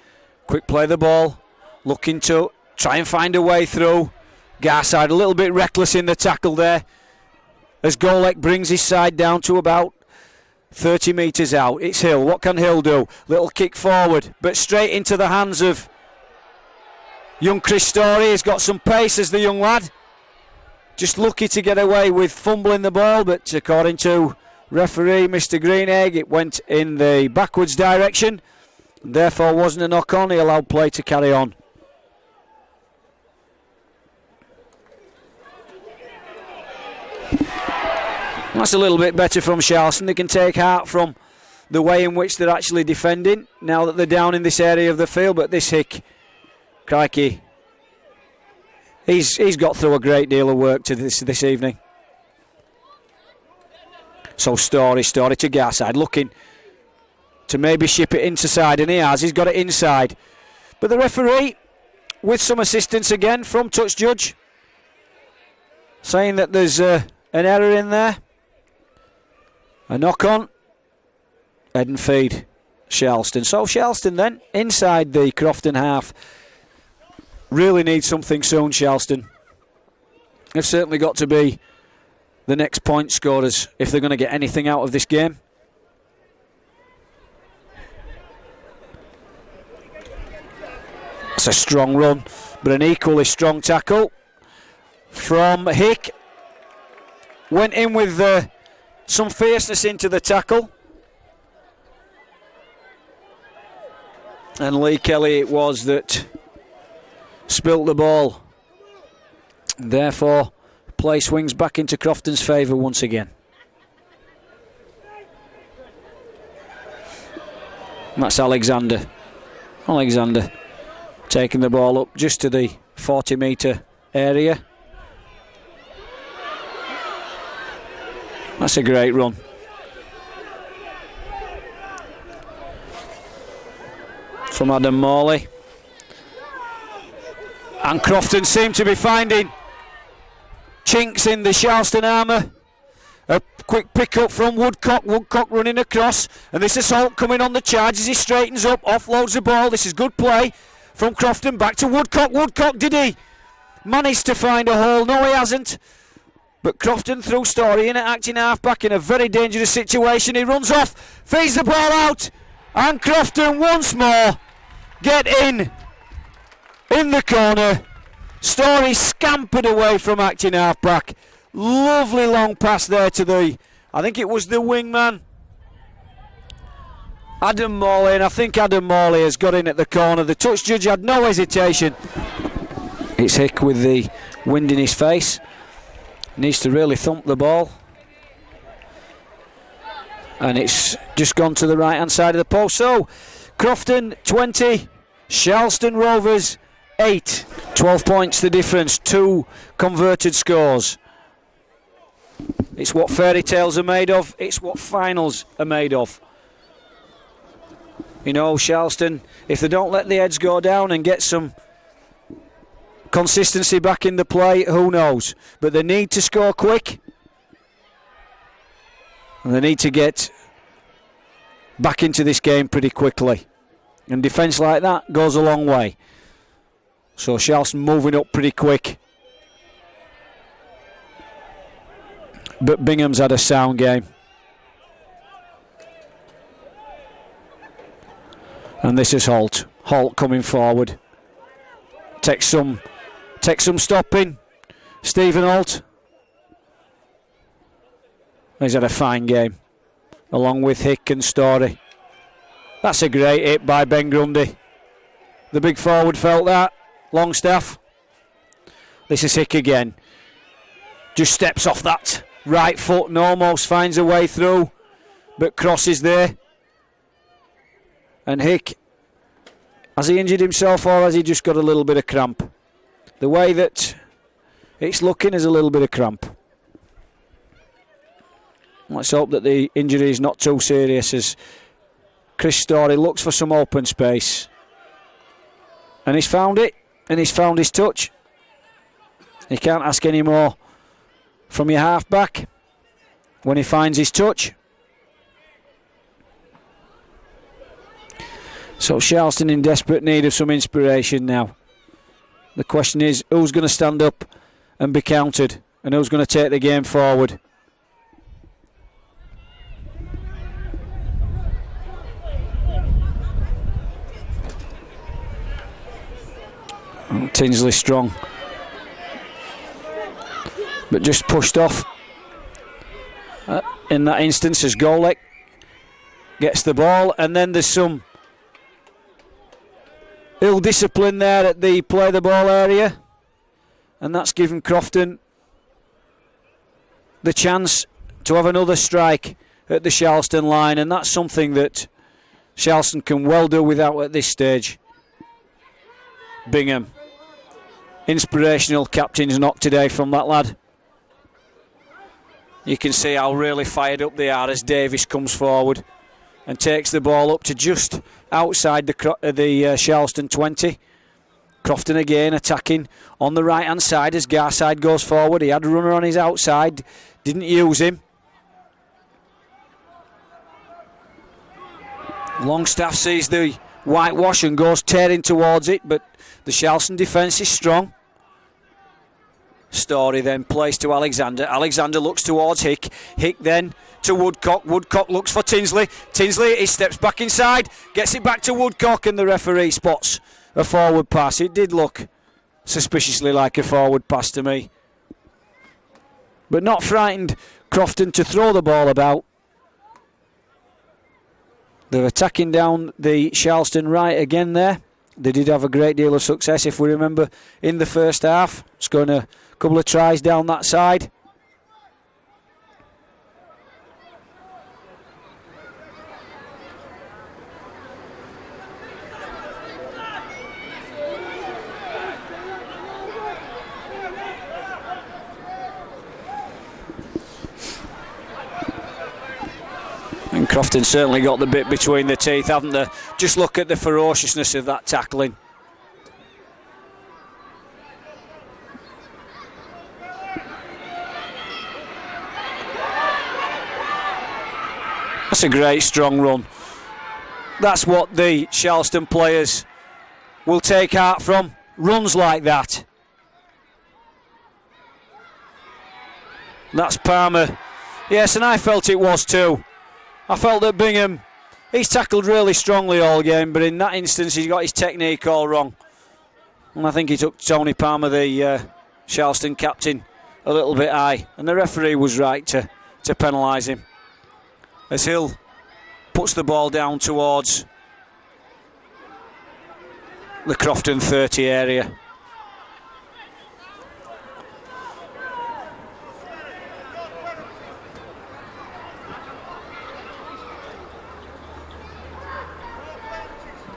Quick play the ball. Looking to try and find a way through. Garside a little bit reckless in the tackle there, as Golek brings his side down to about 30 metres out. It's Hill. What can Hill do? Little kick forward, but straight into the hands of young Chris Story. He's got some pace as the young lad. Just lucky to get away with fumbling the ball, but according to referee Mr. Greenegg, it went in the backwards direction. Therefore wasn't a knock on. He allowed play to carry on. That's a little bit better from Sharlston. They can take heart from the way in which they're actually defending now that they're down in this area of the field. But this Hick, crikey, he's got through a great deal of work to this evening. So Story to Garside, looking to maybe ship it inside, and he has. He's got it inside. But the referee, with some assistance again from touch judge, saying that there's an error in there. A knock on. Head and feed Sharlston. So Sharlston then inside the Crofton half. Really need something soon, Sharlston. They've certainly got to be the next point scorers if they're going to get anything out of this game. It's a strong run, but an equally strong tackle from Hick. Went in with some fierceness into the tackle. And Lee Kelly it was that spilt the ball. Therefore, play swings back into Crofton's favour once again. That's Alexander. Alexander taking the ball up just to the 40-metre area. That's a great run. From Adam Morley. And Crofton seem to be finding chinks in the Sharlston armour. A quick pick up from Woodcock. Woodcock running across. And this is Holt coming on the charge as he straightens up, offloads the ball. This is good play from Crofton back to Woodcock. Woodcock, did he manage to find a hole? No, he hasn't. But Crofton through Story in at acting half-back in a very dangerous situation. He runs off, feeds the ball out. And Crofton once more get in the corner. Story scampered away from acting half-back. Lovely long pass there to I think it was the wingman, Adam Morley, and I think Adam Morley has got in at the corner. The touch judge had no hesitation. It's Hick with the wind in his face. Needs to really thump the ball. And it's just gone to the right hand side of the post. So, Crofton 20, Sharlston Rovers 8. 12 points the difference, 2 converted scores. It's what fairy tales are made of, it's what finals are made of. You know, Sharlston, if they don't let the heads go down and get some consistency back in the play, who knows? But they need to score quick. And they need to get back into this game pretty quickly. And defence like that goes a long way. So Sharlston moving up pretty quick. But Bingham's had a sound game. And this is Holt. Holt coming forward. Takes some stopping. Stephen Holt. He's had a fine game. Along with Hick and Story. That's a great hit by Ben Grundy. The big forward felt that. Longstaff. This is Hick again. Just steps off that right foot and almost finds a way through, but crosses there. And Hick, has he injured himself or has he just got a little bit of cramp? The way that it's looking is a little bit of cramp. Let's hope that the injury is not too serious as Chris Story looks for some open space. And he's found it, and he's found his touch. You can't ask any more from your half-back when he finds his touch. So Sharlston in desperate need of some inspiration now. The question is, who's going to stand up and be counted, and who's going to take the game forward? Tinsley strong, but just pushed off in that instance as Golek gets the ball, and then there's some ill discipline there at the play the ball area, and that's given Crofton the chance to have another strike at the Sharlston line, and that's something that Sharlston can well do without at this stage. Bingham. Inspirational captain's knock today from that lad. You can see how really fired up they are as Davis comes forward and takes the ball up to just outside the Sharlston 20. Crofton again attacking on the right hand side as Garside goes forward. He had a runner on his outside, didn't use him. Longstaff sees the whitewash and goes tearing towards it, but the Sharlston defence is strong. Story then plays to Alexander. Alexander looks towards Hick. Hick then to Woodcock. Woodcock looks for Tinsley. Tinsley, he steps back inside, gets it back to Woodcock, and the referee spots a forward pass. It did look suspiciously like a forward pass to me. But not frightened Crofton to throw the ball about. They're attacking down the Sharlston right again there. They did have a great deal of success, if we remember, in the first half. Scoring a couple of tries down that side. And Crofton certainly got the bit between the teeth, haven't they? Just look at the ferociousness of that tackling. That's a great strong run. That's what the Sharlston players will take heart from. Runs like that. That's Palmer. Yes, and I felt it was too. I felt that Bingham, he's tackled really strongly all game, but in that instance he's got his technique all wrong. And I think he took Tony Palmer, the Sharlston captain, a little bit high. And the referee was right to penalise him. As Hill puts the ball down towards the Crofton 30 area.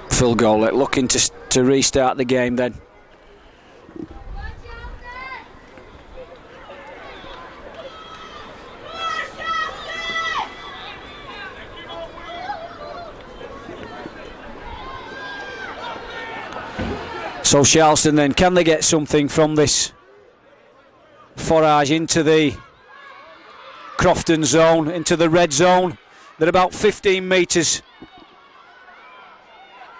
Phil Golett looking to restart the game then. So Sharlston then, can they get something from this forage into the Crofton zone, into the red zone? They're about 15 metres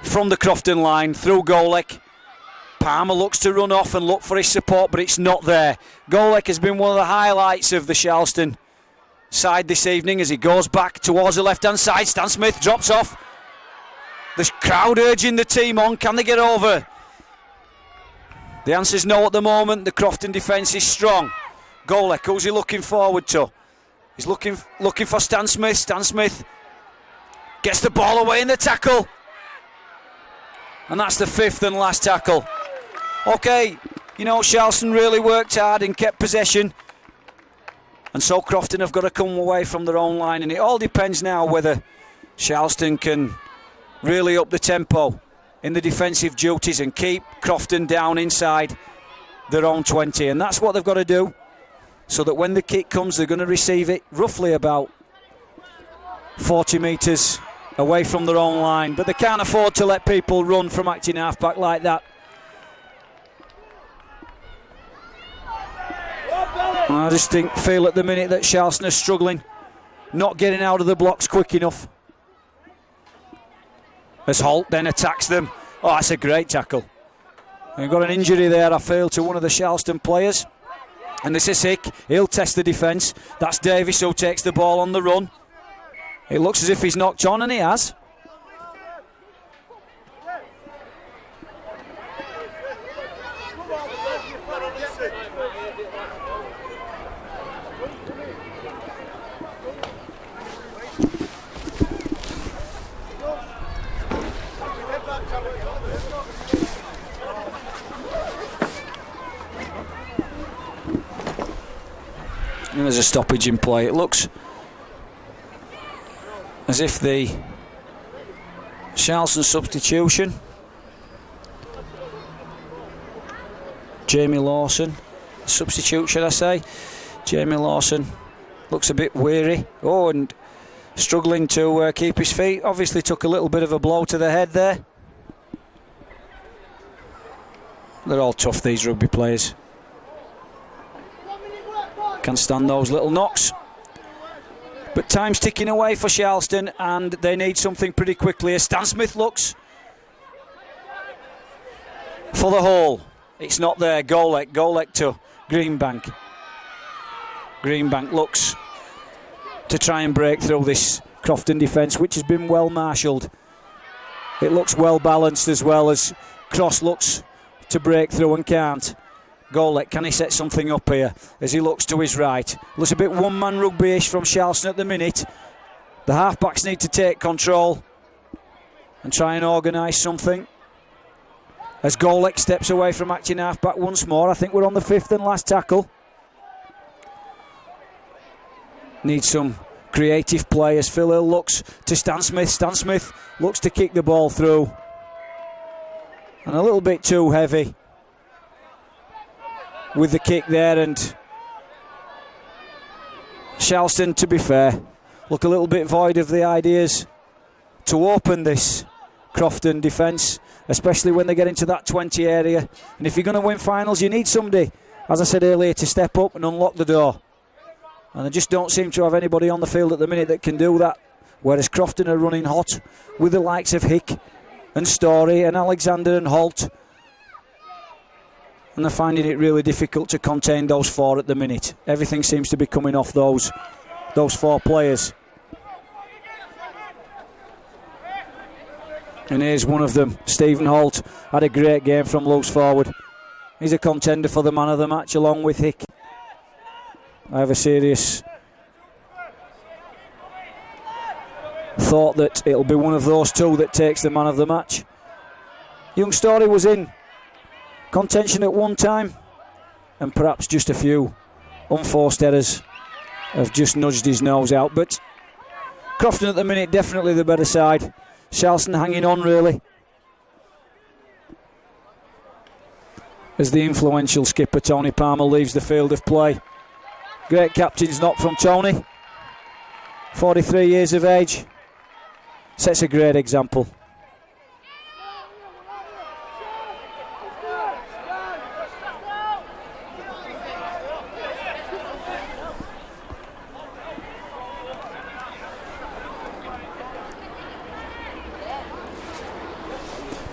from the Crofton line, through Golek. Palmer looks to run off and look for his support, but it's not there. Golek has been one of the highlights of the Sharlston side this evening as he goes back towards the left-hand side. Stan Smith drops off. The crowd urging the team on. Can they get over? The answer's no at the moment. The Crofton defence is strong. Golek, who's he looking forward to? He's looking for Stan Smith. Stan Smith gets the ball away in the tackle. And that's the fifth and last tackle. OK, you know, Sharlston really worked hard and kept possession. And so Crofton have got to come away from their own line. And it all depends now whether Sharlston can really up the tempo in the defensive duties and keep Crofton down inside their own 20. And that's what they've got to do, so that when the kick comes, they're going to receive it roughly about 40 metres away from their own line. But they can't afford to let people run from acting half-back like that. I just feel at the minute that Sharlston are struggling, not getting out of the blocks quick enough. As Holt then attacks them. Oh, that's a great tackle. We've got an injury there, I feel, to one of the Sharlston players. And this is Hick. He'll test the defence. That's Davis who takes the ball on the run. It looks as if he's knocked on, and he has. And there's a stoppage in play. It looks as if the Sharlston substitution, Jamie Lawson, substitute should I say, Jamie Lawson looks a bit weary. Oh, and struggling to keep his feet. Obviously took a little bit of a blow to the head there. They're all tough, these rugby players. Can't stand those little knocks. But time's ticking away for Sharlston, and they need something pretty quickly. As Stan Smith looks for the hole. It's not there. Golek to Greenbank. Greenbank looks to try and break through this Crofton defence, which has been well marshalled. It looks well balanced as well, as Cross looks to break through and can't. Golek, can he set something up here as he looks to his right? Looks a bit one-man rugby-ish from Sharlston at the minute. The half-backs need to take control and try and organise something. As Golek steps away from acting half-back once more. I think we're on the 5th and last tackle. Needs some creative play as Phil Hill looks to Stan Smith. Stan Smith looks to kick the ball through. And a little bit too heavy with the kick there, and Sharlston, to be fair, look a little bit void of the ideas to open this Crofton defence, especially when they get into that 20 area. And if you're going to win finals, you need somebody, as I said earlier, to step up and unlock the door. And they just don't seem to have anybody on the field at the minute that can do that. Whereas Crofton are running hot with the likes of Hick and Story and Alexander and Holt. And they're finding it really difficult to contain those 4 at the minute. Everything seems to be coming off those 4 players. And here's one of them, Stephen Holt. Had a great game from loose forward. He's a contender for the man of the match along with Hick. I have a serious thought that it'll be one of those 2 that takes the man of the match. Young Story was in contention at one time, and perhaps just a few unforced errors have just nudged his nose out. But Crofton at the minute, definitely the better side. Sharlston hanging on really, as the influential skipper Tony Palmer leaves the field of play. Great captain's knock from Tony, 43 years of age, sets a great example.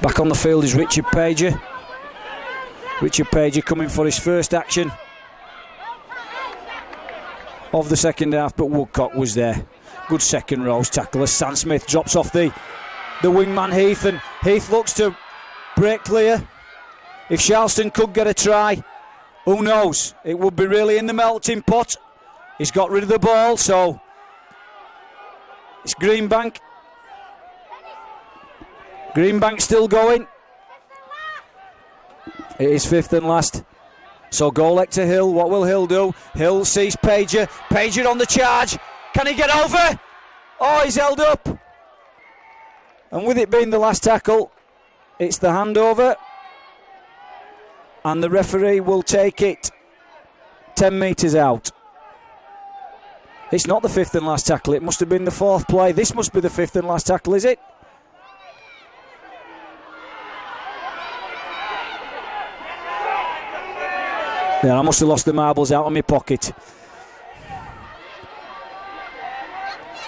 Back on the field is Richard Pager. Richard Pager coming for his first action of the second half, but Woodcock was there. Good second rows tackle as Stan Smith drops off the wingman Heath, and Heath looks to break clear. If Sharlston could get a try, who knows? It would be really in the melting pot. He's got rid of the ball, so it's Greenbank. Greenbank still going. It is 5th and last. So Golek to Hill. What will Hill do? Hill sees Pager. Pager on the charge. Can he get over? Oh, he's held up. And with it being the last tackle, it's the handover. And the referee will take it 10 metres out. It's not the 5th and last tackle. It must have been the 4th play. This must be the 5th and last tackle, is it? Yeah, I must have lost the marbles out of my pocket.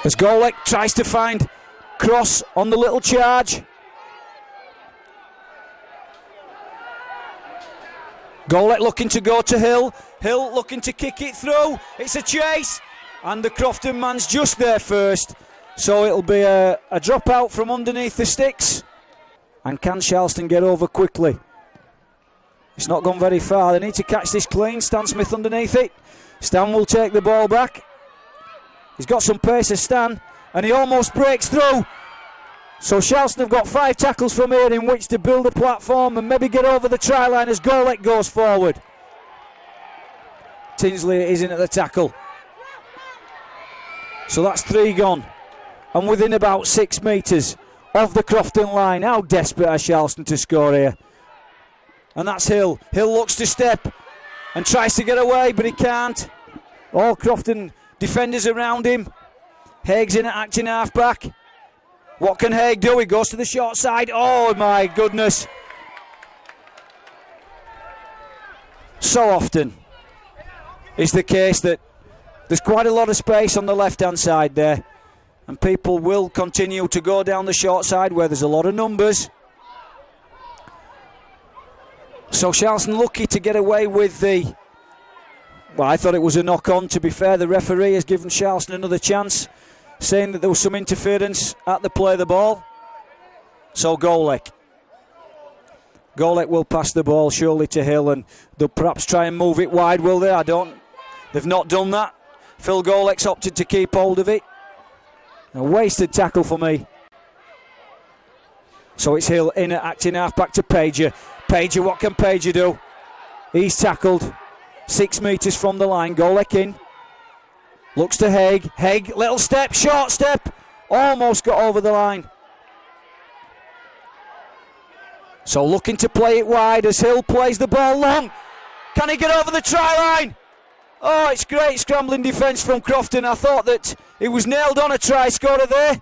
As Golek tries to find Cross on the little charge. Golek looking to go to Hill. Hill looking to kick it through. It's a chase. And the Crofton man's just there first. So it'll be a drop out from underneath the sticks. And can Sharlston get over quickly? It's not gone very far. They need to catch this clean. Stan Smith underneath it. Stan will take the ball back. He's got some pace as Stan, and he almost breaks through. So Sharlston have got 5 tackles from here in which to build a platform and maybe get over the try line as Golek goes forward. Tinsley is in at the tackle. So that's 3 gone. And within about 6 metres of the Crofton line. How desperate are Sharlston to score here? And that's Hill. Hill looks to step and tries to get away, but he can't. All Crofton defenders around him. Haig's in at acting half-back. What can Haig do? He goes to the short side. Oh my goodness. So often is the case that there's quite a lot of space on the left-hand side there. And people will continue to go down the short side where there's a lot of numbers. So Sharlston lucky to get away with the... Well, I thought it was a knock-on. To be fair, the referee has given Sharlston another chance, saying that there was some interference at the play of the ball. So Golek will pass the ball surely to Hill, and they'll perhaps try and move it wide, will they? They've not done that. Phil Golek's opted to keep hold of it. A wasted tackle for me. So it's Hill in at acting half back to Pager. Pager, what can Pager do? He's tackled 6 metres from the line. Golek in. Looks to Haig. Haig, little step, short step. Almost got over the line. So looking to play it wide as Hill plays the ball long. Can he get over the try line? Oh, it's great scrambling defence from Crofton. I thought that it was nailed on a try scorer there.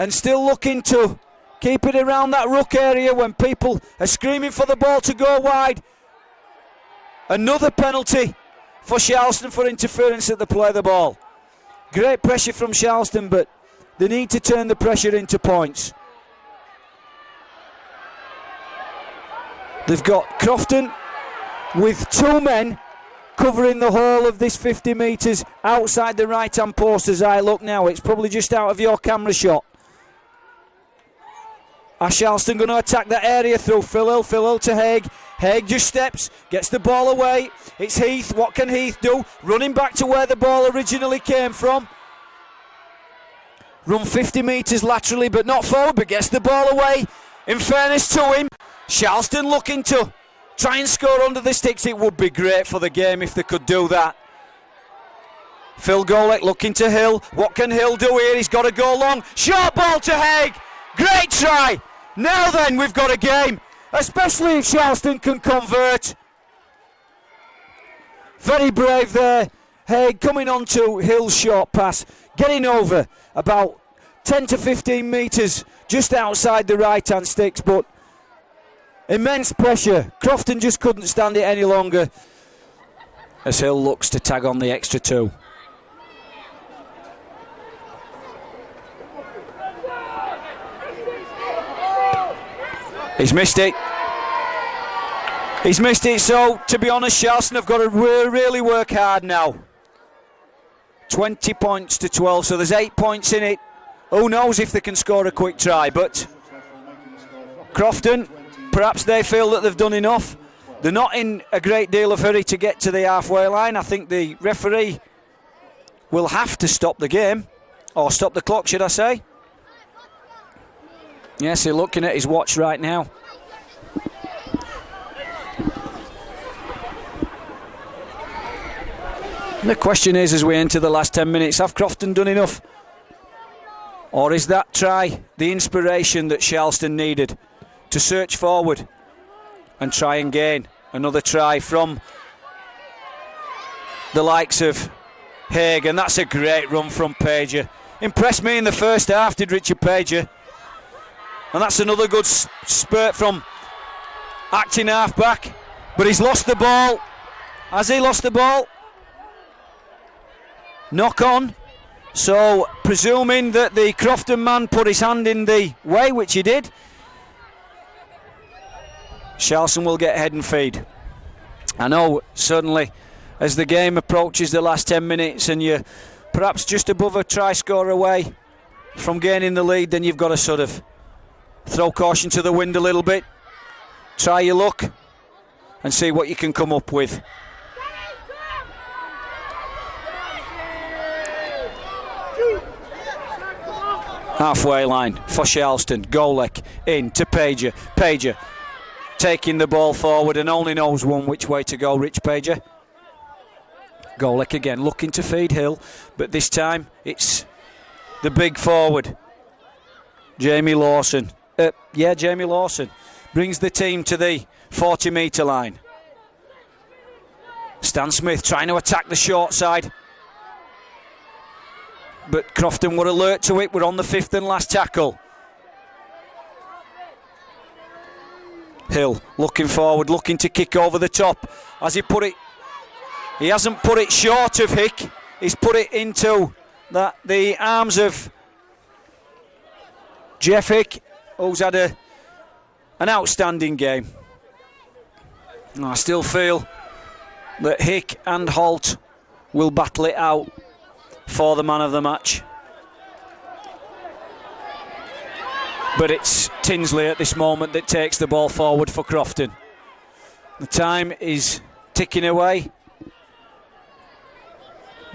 And still looking to keep it around that ruck area when people are screaming for the ball to go wide. Another penalty for Sharlston for interference at the play of the ball. Great pressure from Sharlston, but they need to turn the pressure into points. They've got Crofton with 2 men covering the whole of this 50 metres outside the right hand post as I look now. It's probably just out of your camera shot. Are Sharlston going to attack that area through Phil Hill to Haig. Haig just steps, gets the ball away. It's Heath. What can Heath do? Running back to where the ball originally came from. Run 50 metres laterally, but not forward, but gets the ball away. In fairness to him, Sharlston looking to try and score under the sticks. It would be great for the game if they could do that. Phil Golek looking to Hill. What can Hill do here? He's got to go long. Short ball to Haig. Great try. Now then, we've got a game, especially if Sharlston can convert. Very brave there. Haig coming on to Hill's short pass, getting over about 10 to 15 metres just outside the right-hand sticks, but immense pressure. Crofton just couldn't stand it any longer as Hill looks to tag on the extra 2. He's missed it. He's missed it, so to be honest, Sharlston have got to really work hard now. 20 points to 12, so there's 8 points in it. Who knows if they can score a quick try, but Crofton, perhaps they feel that they've done enough. They're not in a great deal of hurry to get to the halfway line. I think the referee will have to stop the game, or stop the clock, should I say. Yes, he's looking at his watch right now. The question is, as we enter the last 10 minutes, have Crofton done enough? Or is that try the inspiration that Sharlston needed to search forward and try and gain another try from the likes of Haig? And that's a great run from Pager. Impressed me in the first half, did Richard Pager. And that's another good spurt from acting half-back. But he's lost the ball. Has he lost the ball? Knock on. So, presuming that the Crofton man put his hand in the way, which he did, Sharlston will get head and feed. I know, certainly, as the game approaches the last 10 minutes and you're perhaps just above a try score away from gaining the lead, then you've got to sort of throw caution to the wind a little bit, try your luck and see what you can come up with. Halfway line for Sharlston. Golek in to Pager. Pager taking the ball forward and only knows one which way to go, Rich Pager. Golek again looking to feed Hill, but this time it's the big forward, Jamie Lawson. Jamie Lawson brings the team to the 40 metre line. Stan Smith trying to attack the short side, but Crofton were alert to it. We're on the 5th and last tackle. Hill looking forward, looking to kick over the top. Has he put it? He hasn't put it short of Hick. He's put it into the arms of Jeff Hick, who's had an outstanding game. I still feel that Hick and Holt will battle it out for the man of the match. But it's Tinsley at this moment that takes the ball forward for Crofton. The time is ticking away.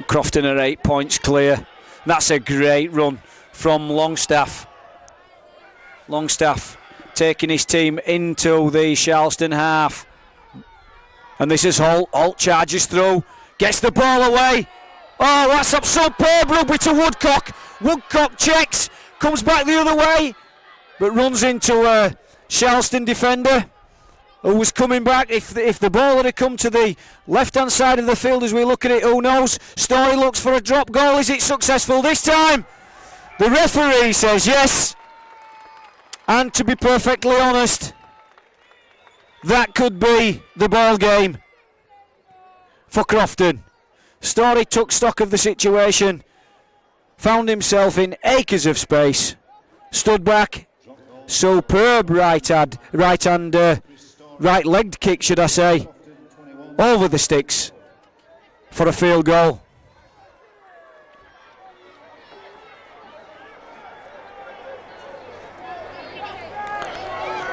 Crofton are 8 points clear. That's a great run from Longstaff Longstaff taking his team into the Sharlston half. And this is Holt. Holt charges through, gets the ball away. Oh, that's up superb rugby to Woodcock. Woodcock checks, comes back the other way, but runs into a Sharlston defender who was coming back. If the ball had come to the left-hand side of the field as we look at it, who knows? Story looks for a drop goal. Is it successful this time? The referee says yes. And to be perfectly honest, that could be the ball game for Crofton. Story took stock of the situation, found himself in acres of space, stood back, superb right-legged kick, should I say, over the sticks for a field goal.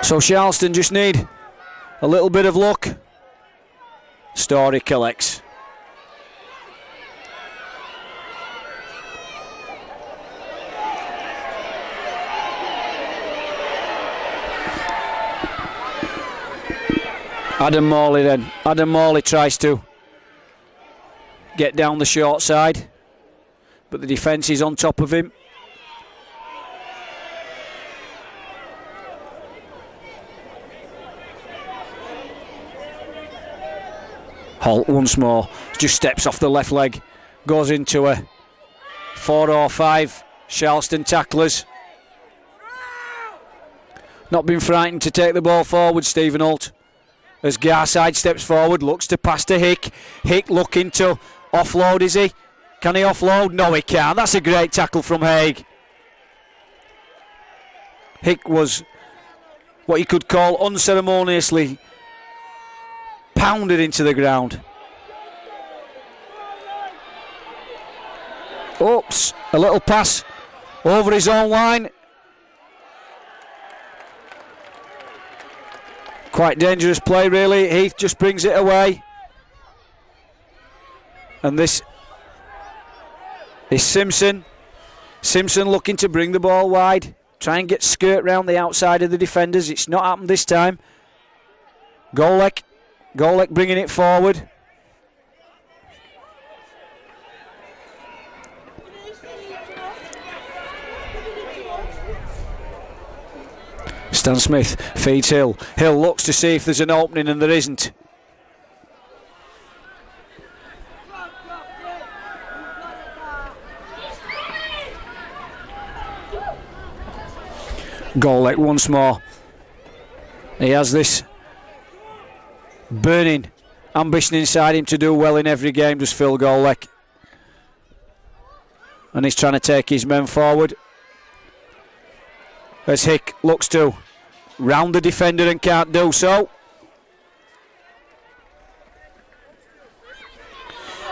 So Sharlston just need a little bit of luck. Story collects. Adam Morley then. Adam Morley tries to get down the short side, but the defence is on top of him. Holt once more, just steps off the left leg, goes into a 4 or 5 Sharlston tacklers. Not been frightened to take the ball forward, Stephen Holt. As Garside steps forward, looks to pass to Hick. Hick looking to offload, is he? Can he offload? No, he can't. That's a great tackle from Haig. Hick was what you could call unceremoniously pounded into the ground. Oops, a little pass over his own line. Quite dangerous play, really. Heath just brings it away. And this is Simpson. Simpson looking to bring the ball wide. Try and get skirt round the outside of the defenders. It's not happened this time. Golek bringing it forward. Stan Smith feeds Hill. Hill looks to see if there's an opening and there isn't. Golek once more. He has this burning ambition inside him to do well in every game, does Phil Golek. And he's trying to take his men forward. As Hick looks to round the defender and can't do so.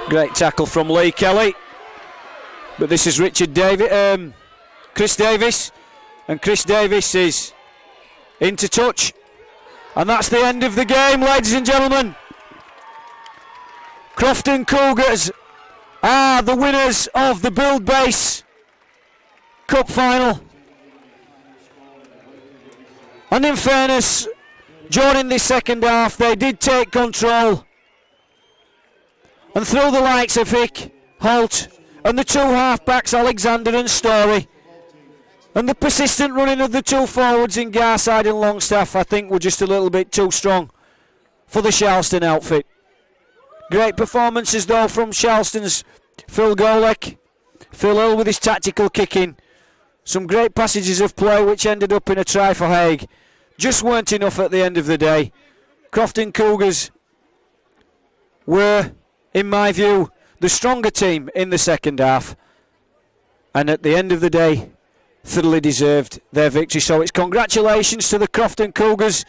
Great tackle from Lee Kelly. But this is Chris Davis. And Chris Davis is into touch. And that's the end of the game, ladies and gentlemen. Crofton Cougars are the winners of the Buildbase Cup final. And in fairness, during this second half, they did take control. And through the likes of Hick, Holt, and the two half-backs, Alexander and Story, and the persistent running of the two forwards in Garside and Longstaff, I think were just a little bit too strong for the Sharlston outfit. Great performances though from Sharlston's Phil Golek. Phil Hill with his tactical kicking. Some great passages of play which ended up in a try for Haig. Just weren't enough at the end of the day. Crofton Cougars were, in my view, the stronger team in the second half. And at the end of the day, thoroughly deserved their victory. So it's congratulations to the Crofton Cougars.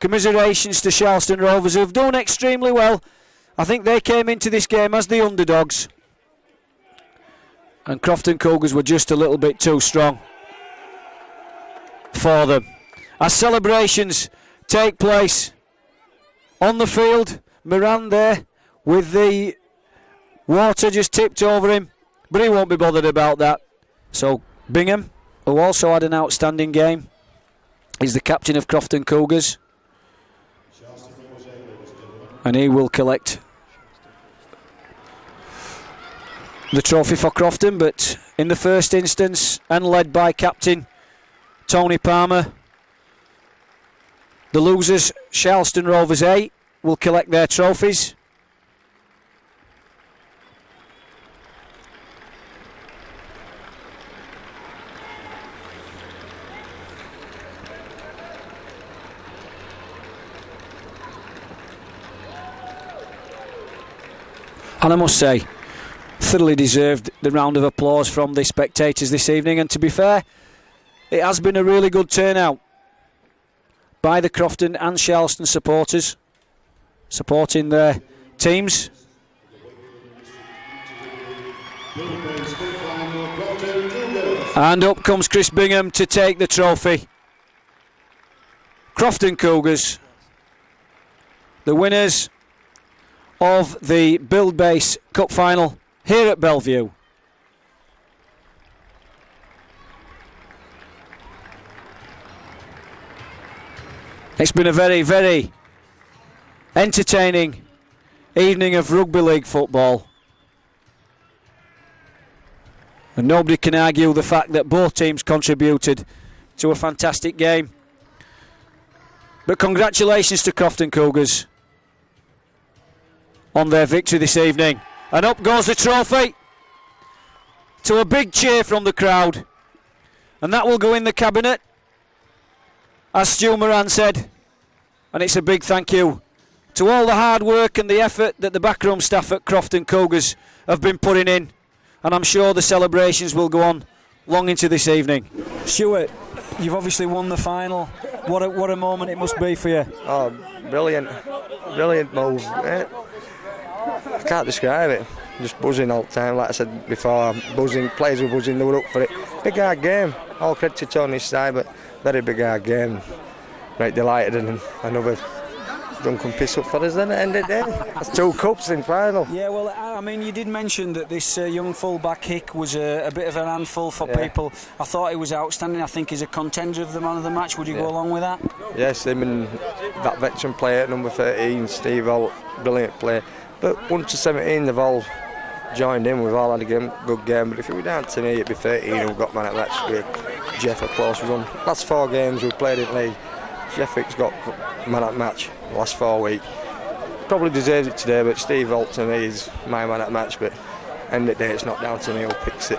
Commiserations to Sharlston Rovers, who have done extremely well. I think they came into this game as the underdogs. And Crofton Cougars were just a little bit too strong for them. As celebrations take place on the field, Moran there with the water just tipped over him, but he won't be bothered about that. So Bingham, who also had an outstanding game, is the captain of Crofton Cougars, and he will collect the trophy for Crofton, but in the first instance, and led by captain Tony Palmer, the losers, Sharlston Rovers A, will collect their trophies. And I must say, thoroughly deserved the round of applause from the spectators this evening, and to be fair, it has been a really good turnout by the Crofton and Sharlston supporters supporting their teams. And up comes Chris Bingham to take the trophy. Crofton Cougars, the winners of the Buildbase Cup final here at Bellevue. It's been a very, very entertaining evening of rugby league football. And nobody can argue the fact that both teams contributed to a fantastic game. But congratulations to Crofton Cougars on their victory this evening. And up goes the trophy to a big cheer from the crowd. And that will go in the cabinet, as Stu Moran said. And it's a big thank you to all the hard work and the effort that the backroom staff at Crofton Cougars have been putting in. And I'm sure the celebrations will go on long into this evening. Stuart, you've obviously won the final. What a moment it must be for you. Oh, brilliant move. I can't describe it. Just buzzing all the time, like I said before. Buzzing, players were buzzing, they were up for it. Big hard game. All credit to Tony's side, but very big hard game. Right, delighted, and another drunken piss up for us then at the end of the day. That's 2 cups in final. Yeah, well, I mean, you did mention that this young full-back Hick was a bit of an handful for people. I thought he was outstanding. I think he's a contender of the man of the match. Would you go along with that? Yes, him and that veteran player at number 13, Steve Holt, brilliant player. But 1 to 17, they've all joined in. We've all had a good game. But if it were down to me, it'd be 13 who got man of the match with Jeff a close run. Last 4 games we've played in league, Jeff Hick's got man of the match the last 4 weeks. Probably deserves it today, but Steve Holt to me is my man of the match. But end of the day, it's not down to me who picks it.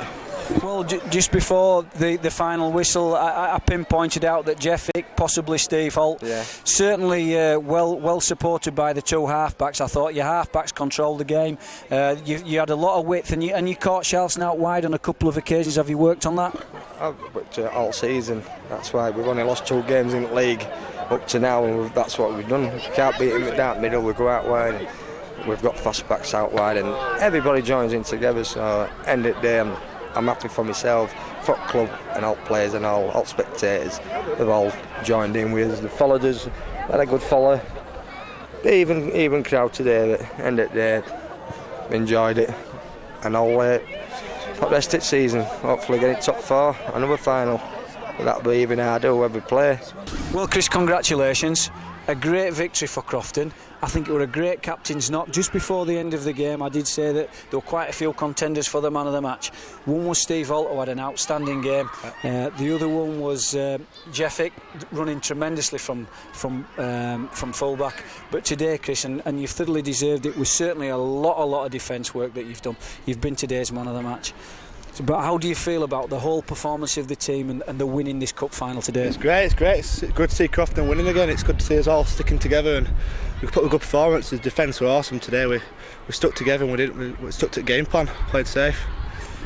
Well, just before the final whistle, I pinpointed out that Jeff Hick, possibly Steve Holt, certainly well supported by the 2 halfbacks. I thought your halfbacks controlled the game. You had a lot of width, and you caught Sharlston out wide on a couple of occasions. Have you worked on that? I've worked all season. That's why we've only lost 2 games in the league up to now, and that's what we've done. If we can't beat him at that middle, we go out wide. We've got fast backs out wide, and everybody joins in together. So end of the day, I'm happy for myself, for club and all players and all spectators. They've all joined in with us. They followed us, had a good follow. Even crowd today, but end of the day, enjoyed it. And I'll rest it season, hopefully get it top 4, another final. That'll be even harder whoever play. Well, Chris, congratulations. A great victory for Crofton. I think it were a great captain's knock. Just before the end of the game, I did say that there were quite a few contenders for the man of the match. One was Steve Holt, who had an outstanding game. The other one was Jeff Hick, running tremendously from fullback. But today, Chris, and you've thoroughly deserved it, was certainly a lot of defence work that you've done. You've been today's man of the match. But how do you feel about the whole performance of the team and the win in this cup final today? It's great. It's good to see Crofton winning again. It's good to see us all sticking together, and we put a good performance. The defence were awesome today. We stuck together and we stuck to the game plan, played safe.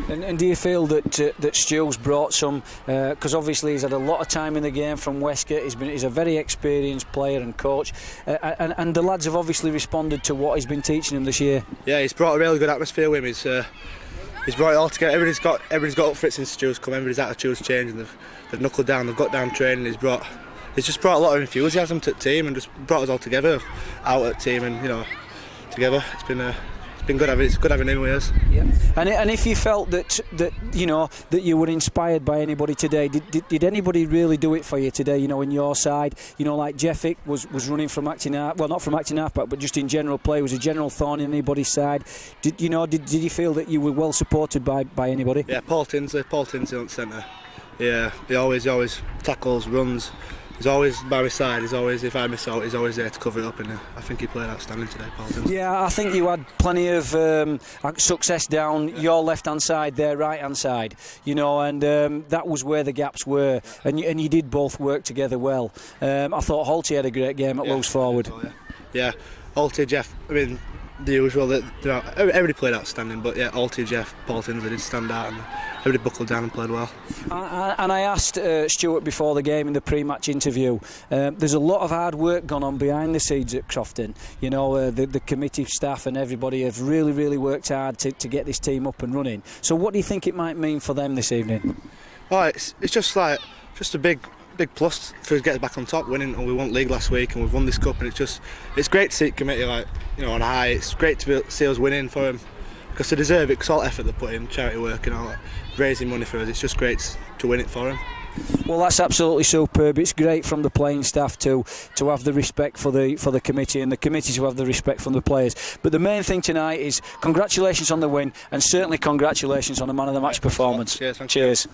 And do you feel that Stu's brought some, because obviously he's had a lot of time in the game from Westgate, he's a very experienced player and coach, and the lads have obviously responded to what he's been teaching them this year? Yeah, he's brought a really good atmosphere with him. He's brought it all together. Everybody's got up for it since Stu's come. Everybody's attitude's changed, and they've knuckled down. They've got down training. He's just brought a lot of enthusiasm to the team, and just brought us all together, out at the team, and together. It's been been good having him with us. Yeah. And if you felt that you were inspired by anybody today, did anybody really do it for you today? In your side, like Jeffick was running from acting half, well, not from acting half back, but just in general play, was a general thorn in anybody's side. Did you feel that you were well supported by anybody? Yeah, Paul Tinsley on centre. Yeah, he always tackles, runs. He's always by my side. He's always, if I miss out, he's always there to cover it up. And I think he played outstanding today, Paul Tinsley. Yeah, I think you had plenty of success down your left-hand side, their right-hand side. And that was where the gaps were. And you did both work together well. I thought Holty had a great game at loose forward. Yeah, Holty, Jeff. I mean, the usual. Everybody played outstanding, but yeah, Holty, Jeff, Paul Tinsley did stand out, and everybody buckled down and played well. And I asked Stuart before the game in the pre-match interview. There's a lot of hard work gone on behind the scenes at Crofton. The committee staff and everybody have really worked hard to get this team up and running. So what do you think it might mean for them this evening? Oh, it's just a big plus for us to get back on top, winning. And we won league last week, and we've won this cup, and it's great to see the committee on high. It's great to see us winning for them, because they deserve it. Because all effort they put in, charity work and all that, raising money for us. It's just great to win it for them. Well, that's absolutely superb. It's great from the playing staff to have the respect for the committee, and the committee to have the respect from the players. But the main thing tonight is congratulations on the win, and certainly congratulations on the man of the match performance. Cheers. Cheers.